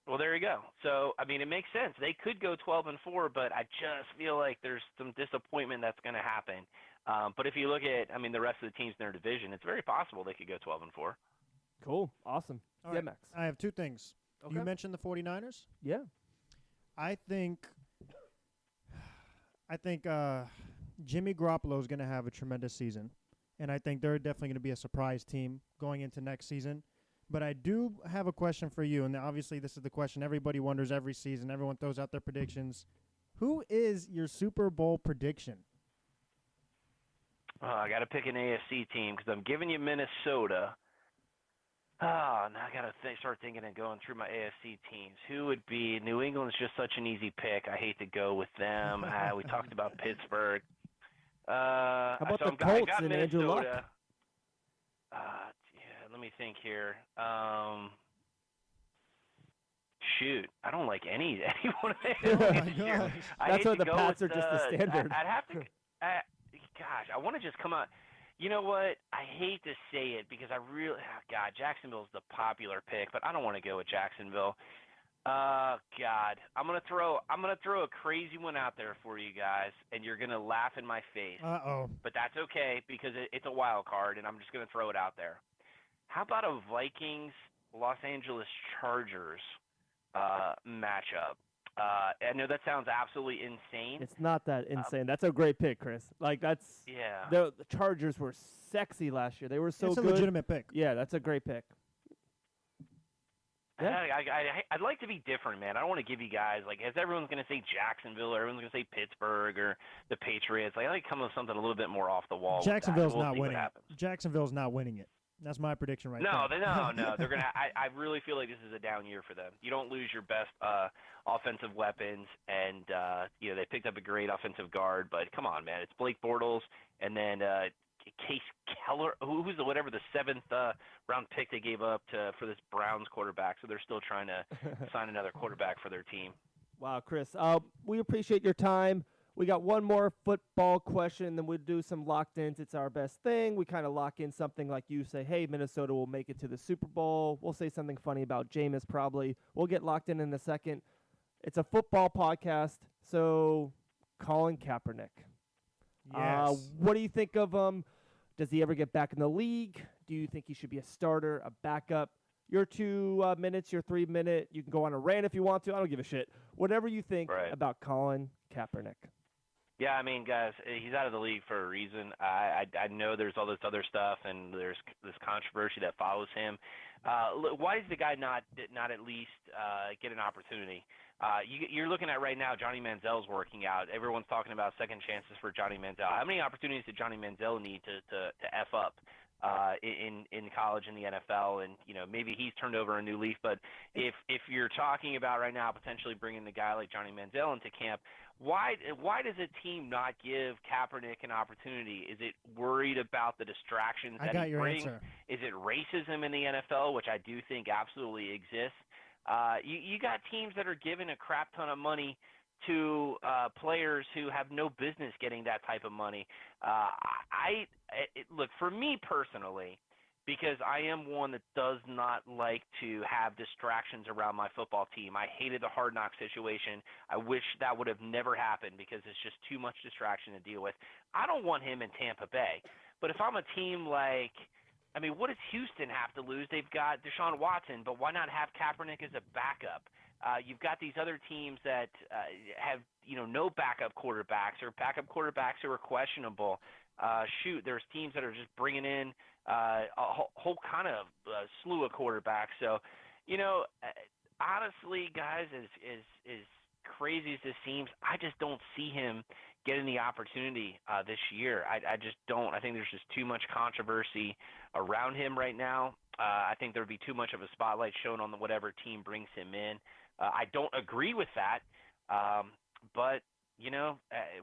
Well, there you go. So, I mean, it makes sense. They could go 12-4, but I just feel like there's some disappointment that's going to happen. But if you look at, the rest of the teams in their division, it's very possible they could go 12-4. Cool. Awesome. All yeah, right. Max. I have two things. Okay. You mentioned the 49ers. Yeah. I think Jimmy Garoppolo is going to have a tremendous season, and I think they're definitely going to be a surprise team going into next season. But I do have a question for you, and obviously this is the question everybody wonders every season. Everyone throws out their predictions. Who is your Super Bowl prediction? I got to pick an AFC team because I'm giving you Minnesota. Now I got to start thinking and going through my AFC teams. Who would be? New England's just such an easy pick. I hate to go with them. We talked about Pittsburgh. How about the Colts and Andrew Luck? Let me think here. Shoot, I don't like anyone. That's why the Pats are just the standard. I'd have to. Gosh, I want to just come out. You know what? I hate to say it because Jacksonville's the popular pick, but I don't want to go with Jacksonville. God, I'm gonna throw a crazy one out there for you guys, and you're gonna laugh in my face. But that's okay because it's a wild card, and I'm just gonna throw it out there. How about a Vikings-Los Angeles Chargers matchup? I know that sounds absolutely insane. It's not that insane. That's a great pick, Chris. The Chargers were sexy last year. They were so good. It's a legitimate pick. Yeah, that's a great pick. I'd like to be different, man. I don't want to give you guys as everyone's going to say Jacksonville, or everyone's going to say Pittsburgh or the Patriots. I like to come with something a little bit more off the wall. Jacksonville's not winning. Jacksonville's not winning it. That's my prediction right now. No, they're gonna. I really feel like this is a down year for them. You don't lose your best offensive weapons, and they picked up a great offensive guard. But come on, man, it's Blake Bortles, and then Case Keller, who's the seventh round pick they gave up for this Browns quarterback. So they're still trying to sign another quarterback for their team. Wow, Chris, we appreciate your time. We got one more football question, then we'll do some locked-ins. It's our best thing. We kind of lock in something like you say, hey, Minnesota will make it to the Super Bowl. We'll say something funny about Jameis probably. We'll get locked in a second. It's a football podcast, so Colin Kaepernick. Yes. What do you think of him? Does he ever get back in the league? Do you think he should be a starter, a backup? Your 2 minutes, your 3 minute. You can go on a rant if you want to. I don't give a shit. Whatever you think about Colin Kaepernick. Yeah, I mean, guys, he's out of the league for a reason. I know there's all this other stuff, and there's this controversy that follows him. Why does the guy not at least get an opportunity? You're looking at right now, Johnny Manziel's working out. Everyone's talking about second chances for Johnny Manziel. How many opportunities did Johnny Manziel need to F up in college and the NFL? And maybe he's turned over a new leaf. But if you're talking about right now potentially bringing the guy like Johnny Manziel into camp, why does a team not give Kaepernick an opportunity? Is it worried about the distractions that he brings? Answer. Is it racism in the NFL, which I do think absolutely exists? You got teams that are giving a crap ton of money to players who have no business getting that type of money. Look, for me personally, because I am one that does not like to have distractions around my football team. I hated the Hard Knock situation. I wish that would have never happened because it's just too much distraction to deal with. I don't want him in Tampa Bay. But if I'm a team what does Houston have to lose? They've got Deshaun Watson, but why not have Kaepernick as a backup? You've got these other teams that have no backup quarterbacks or backup quarterbacks who are questionable. There's teams that are just bringing in a whole kind of slew of quarterbacks. So, honestly, guys, as crazy as this seems, I just don't see him getting the opportunity this year. I just don't. I think there's just too much controversy around him right now. I think there would be too much of a spotlight shown on whatever team brings him in. I don't agree with that, but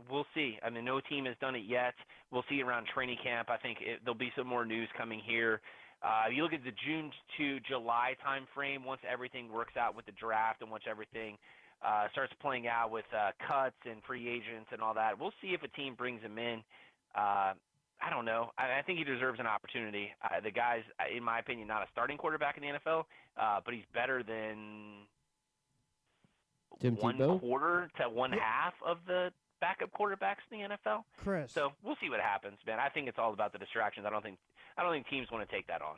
we'll see. I mean, no team has done it yet. We'll see around training camp. I think there'll be some more news coming here. You look at the June to July time frame, once everything works out with the draft and once everything starts playing out with cuts and free agents and all that, we'll see if a team brings him in. I don't know. I think he deserves an opportunity. The guy's, in my opinion, not a starting quarterback in the NFL, but he's better than one quarter to one half of the backup quarterbacks in the NFL. Chris. So we'll see what happens, man. I think it's all about the distractions. I don't think teams want to take that on.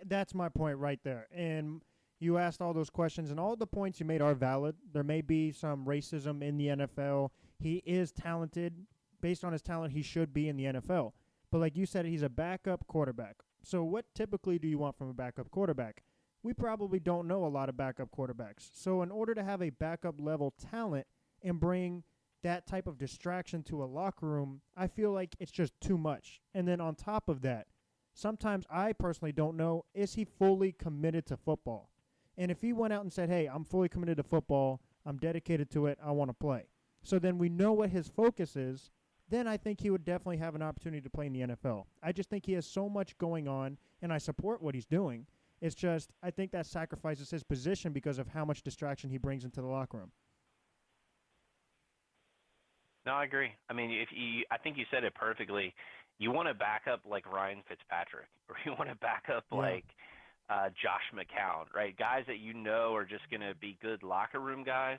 That's my point right there. And you asked all those questions, and all the points you made are valid. There may be some racism in the NFL. He is talented. Based on his talent, he should be in the NFL. But like you said, he's a backup quarterback. So what typically do you want from a backup quarterback? We probably don't know a lot of backup quarterbacks. So in order to have a backup level talent and bring that type of distraction to a locker room, I feel like it's just too much. And then on top of that, sometimes I personally don't know, is he fully committed to football? And if he went out and said, hey, I'm fully committed to football, I'm dedicated to it, I want to play. So then we know what his focus is, then I think he would definitely have an opportunity to play in the NFL. I just think he has so much going on, and I support what he's doing. It's just I think that sacrifices his position because of how much distraction he brings into the locker room. No, I agree. I mean, I think you said it perfectly. You want to back up like Ryan Fitzpatrick, or you want to back up like Josh McCown, right? Guys that are just going to be good locker room guys,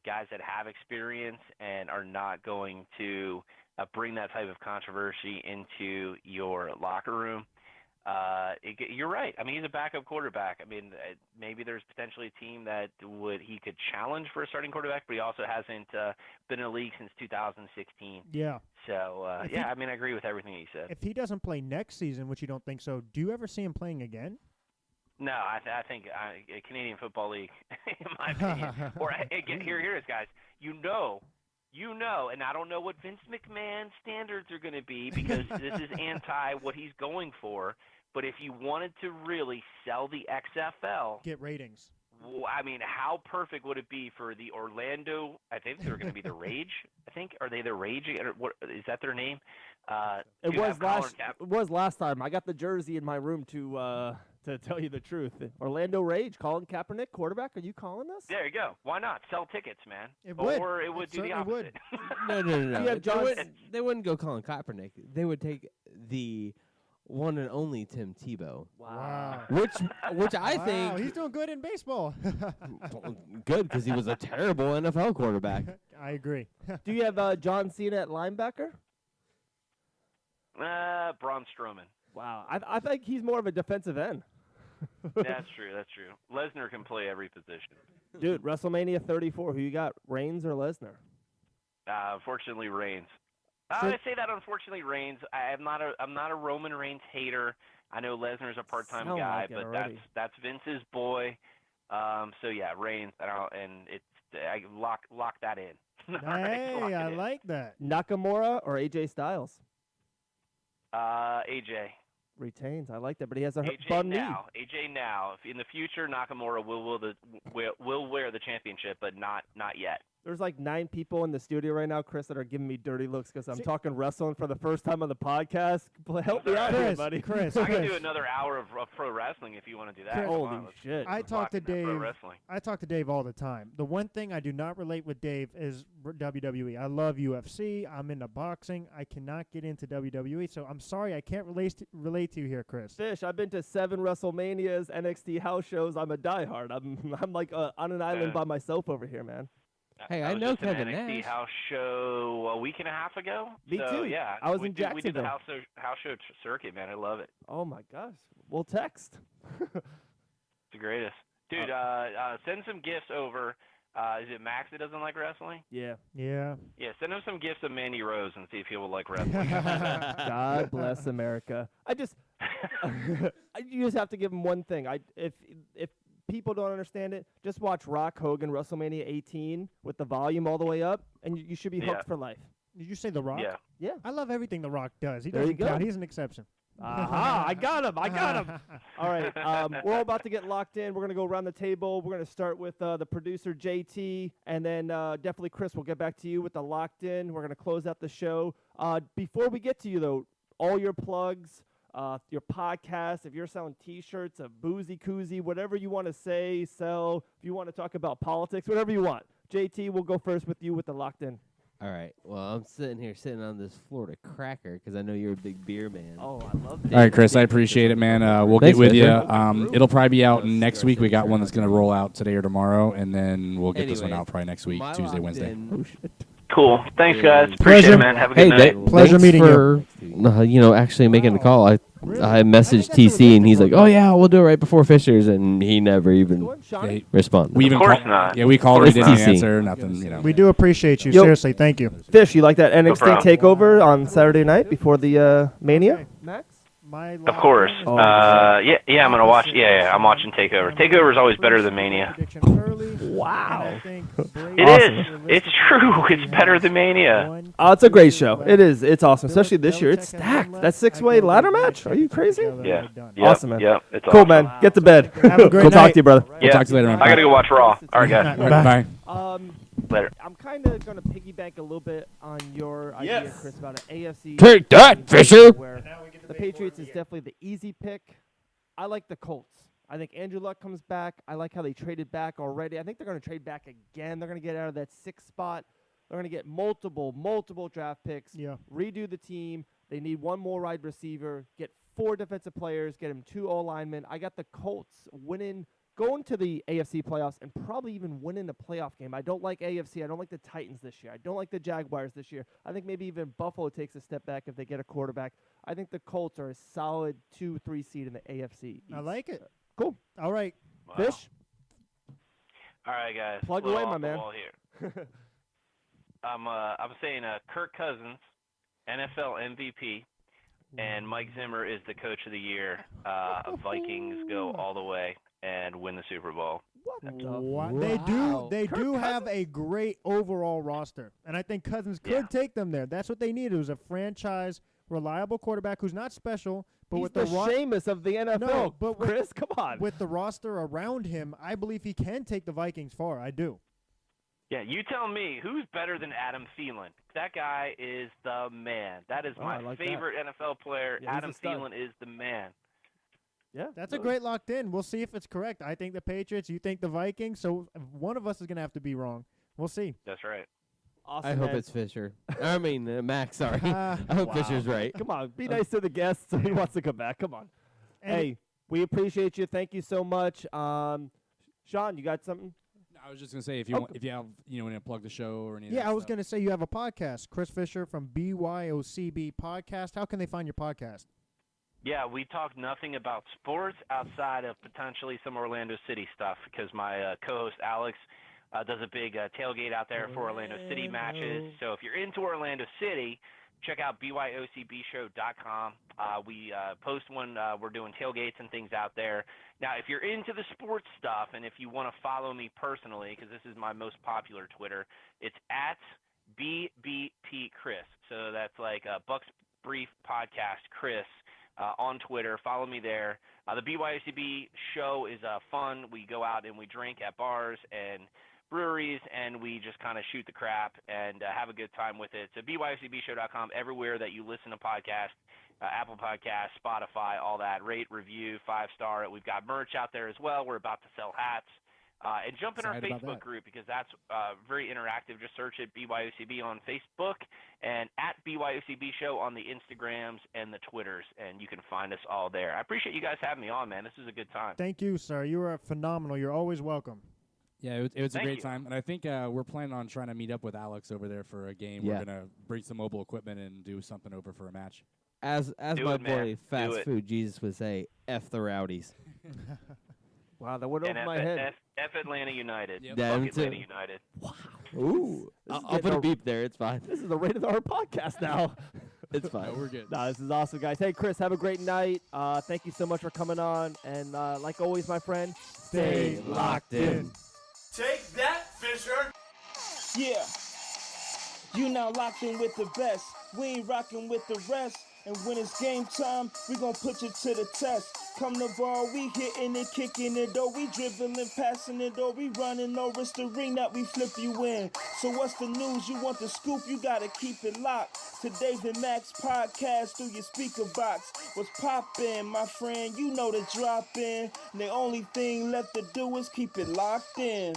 guys that have experience and are not going to bring that type of controversy into your locker room. You're right. I mean, he's a backup quarterback. I mean, maybe there's potentially a team that he could challenge for a starting quarterback, but he also hasn't been in the league since 2016. Yeah. So, I mean, I agree with everything he said. If he doesn't play next season, which you don't think so, do you ever see him playing again? No, I think Canadian Football League, in my opinion. Or here it is, guys. You know, and I don't know what Vince McMahon's standards are going to be because this is anti what he's going for. But if you wanted to really sell the XFL, get ratings. I mean, how perfect would it be for the Orlando? I think they're going to be the Rage. I think are they the Rage? What is that their name? It was last time. I got the jersey in my room to tell you the truth. Orlando Rage, Colin Kaepernick, quarterback. Are you calling us? There you go. Why not sell tickets, man? Or it would do the opposite. No. They wouldn't go Colin Kaepernick. They would take the one and only Tim Tebow. Wow. Which I think he's doing good in baseball. good because he was a terrible NFL quarterback. I agree. Do you have John Cena at linebacker? Braun Strowman. Wow. I think he's more of a defensive end. That's true. Lesnar can play every position. Dude, WrestleMania 34. Who you got, Reigns or Lesnar? Unfortunately, Reigns. I say that unfortunately Reigns. I'm not a Roman Reigns hater. I know Lesnar's a part-time guy, but that's Vince's boy. So yeah, Reigns. I lock that in. Hey, I like that. Nakamura or AJ Styles? AJ retains. I like that, but he has a AJ fun knee. AJ now. If in the future Nakamura will wear the championship, but not yet. There's like 9 people in the studio right now, Chris, that are giving me dirty looks because I'm talking wrestling for the first time on the podcast. Help me out here, buddy. Chris, I can do another hour of pro wrestling if you want to do that. Holy shit. I talk to Dave all the time. The one thing I do not relate with Dave is WWE. I love UFC. I'm into boxing. I cannot get into WWE, so I'm sorry I can't relate to you here, Chris. Fish, I've been to 7 WrestleManias, NXT house shows. I'm a diehard. I'm like on an island by myself over here, man. Hey, I know Kevin Nash. NXT house show a week and a half ago. Me too. Yeah, I was in Jacksonville. We did the house show circuit, man. I love it. Oh my gosh. We'll text. It's the greatest, dude. Send some gifts over. Is it Max that doesn't like wrestling? Yeah. Yeah. Yeah. Send him some gifts of Mandy Rose and see if he will like wrestling. God bless America. You just have to give him one thing. If people don't understand it, just watch Rock Hogan WrestleMania 18 with the volume all the way up, and you should be hooked for life. Did you say The Rock? Yeah. I love everything The Rock does. He There you doesn't count. go. He's an exception. Aha, I got him. All right, we're all about to get locked in. We're going to go around the table. We're going to start with the producer, JT, and then definitely Chris, we'll get back to you with the locked in. We're going to close out the show. Before we get to you, though, all your plugs, your podcast, if you're selling T-shirts, a boozy koozie, whatever you want to say, sell, if you want to talk about politics, whatever you want. JT, we'll go first with you with the locked in. All right. Well, I'm sitting on this Florida cracker because I know you're a big beer man. Oh, I love that. All right, Chris, I appreciate it, man. We'll Thanks, get with you. Fisher. It'll probably be out next week. We got one that's going to roll out today or tomorrow, and then we'll get this one out probably next week, Tuesday, Wednesday. Cool. Thanks, guys. Appreciate it, man. Have a good night. Pleasure meeting you. Actually making the call. I messaged TC, and he's like, "Oh yeah, we'll do it right before Fisher's," and he never even responded. Of course not. Yeah, we called. He didn't TC. answer. Nothing. We do appreciate you. Seriously, thank you. Fish, you like that NXT takeover on Saturday night before the Mania? Max? Of course. Yeah, I'm gonna watch. Yeah, I'm watching Takeover. Takeover is always better than Mania. Wow. It is. It's true. It's better than Mania. Oh, it's a great show. It is. It's awesome, especially this year. It's stacked. That 6-way ladder match. Are you crazy? Yeah. Awesome, man. Yeah. It's cool, awesome. man. Get to bed. Have a great We'll talk night. to you, brother. Yeah. We'll talk to you later on. I gotta go watch Raw. All right, guys. Bye. Later. I'm kind of going to piggyback a little bit on your idea, Chris, about an AFC. Take that, Fisher. Where the Patriots is definitely the easy pick. I like the Colts. I think Andrew Luck comes back. I like how they traded back already. I think they're going to trade back again. They're going to get out of that 6th spot. They're going to get multiple draft picks. Yeah. Redo the team. They need one more wide receiver. Get 4 defensive players. Get them 2 O-linemen. I got the Colts going to the AFC playoffs and probably even winning a playoff game. I don't like AFC. I don't like the Titans this year. I don't like the Jaguars this year. I think maybe even Buffalo takes a step back if they get a quarterback. I think the Colts are a solid 2-3 seed in the AFC East. I like it. Cool. All right. Wow. Fish? All right, guys. Plug Little away, off my the man. wall here. I'm saying Kirk Cousins, NFL MVP, and Mike Zimmer is the coach of the year. Vikings go all the way and win the Super Bowl. Wow. They do have a great overall roster, and I think Cousins could take them there. That's what they needed. It was a franchise, reliable quarterback who's not special, but He's with the the Sheamus of the NFL. No, but with, Chris, come on. With the roster around him, I believe he can take the Vikings far. I do. Yeah, you tell me, who's better than Adam Thielen? That guy is the man. That is my favorite NFL player. Yeah, Adam Thielen is the man. Yeah, that's a great locked in. We'll see if it's correct. I think the Patriots, you think the Vikings, so one of us is going to have to be wrong. We'll see. That's right. Awesome, I hope it's Fisher. I mean, Max, sorry. I hope Fisher's right. Come on, be nice to the guests. He wants to come back. Come on. Hey, we appreciate you. Thank you so much. Sean, you got something? I was just gonna say if you want, if you have want to plug the show or anything. Yeah, I was gonna say you have a podcast, Chris Fisher from BYOCB Podcast. How can they find your podcast? Yeah, we talk nothing about sports outside of potentially some Orlando City stuff because my co-host Alex does a big tailgate out there for Orlando City matches. So if you're into Orlando City, check out BYOCBshow.com. We post when we're doing tailgates and things out there. Now, if you're into the sports stuff and if you want to follow me personally, because this is my most popular Twitter, it's at BBP Chris. So that's like Bucs Brief Podcast Chris on Twitter. Follow me there. The BYOCB show is fun. We go out and we drink at bars and breweries, and we just kind of shoot the crap and have a good time with it. So BYOCBshow.com, everywhere that you listen to podcasts, Apple Podcasts, Spotify, all that. Rate, review, 5-star. We've got merch out there as well. We're about to sell hats. And jump in our Facebook group because that's very interactive. Just search it, BYOCB on Facebook, and at BYOCB Show on the Instagrams and the Twitters, and you can find us all there. I appreciate you guys having me on, man. This is a good time. Thank you, sir. You were phenomenal. You're always welcome. Yeah, it was a great time, and I think we're planning on trying to meet up with Alex over there for a game. Yeah. We're gonna bring some mobile equipment and do something over for a match. As my boy Fast Food Jesus would say, F the Rowdies. Wow, that went over my head. F Atlanta United. Yep. Fuck Atlanta United. Wow. Ooh. I'll put a beep there. It's fine. This is the Rated R podcast now. It's fine. No, we're good. Nah, this is awesome, guys. Hey, Chris, have a great night. Thank you so much for coming on. And like always, my friend, stay locked in. Take that, Fisher. Yeah. You now locked in with the best. We ain't rocking with the rest. And when it's game time, we gon' put you to the test. Come the ball, we hitting it, kicking it, or we dribbling, passing it, or we running, or it's the ring that we flip you in. So what's the news? You want the scoop? You gotta keep it locked. Today's the Max Podcast through your speaker box. What's poppin', my friend? You know the drop in. And the only thing left to do is keep it locked in.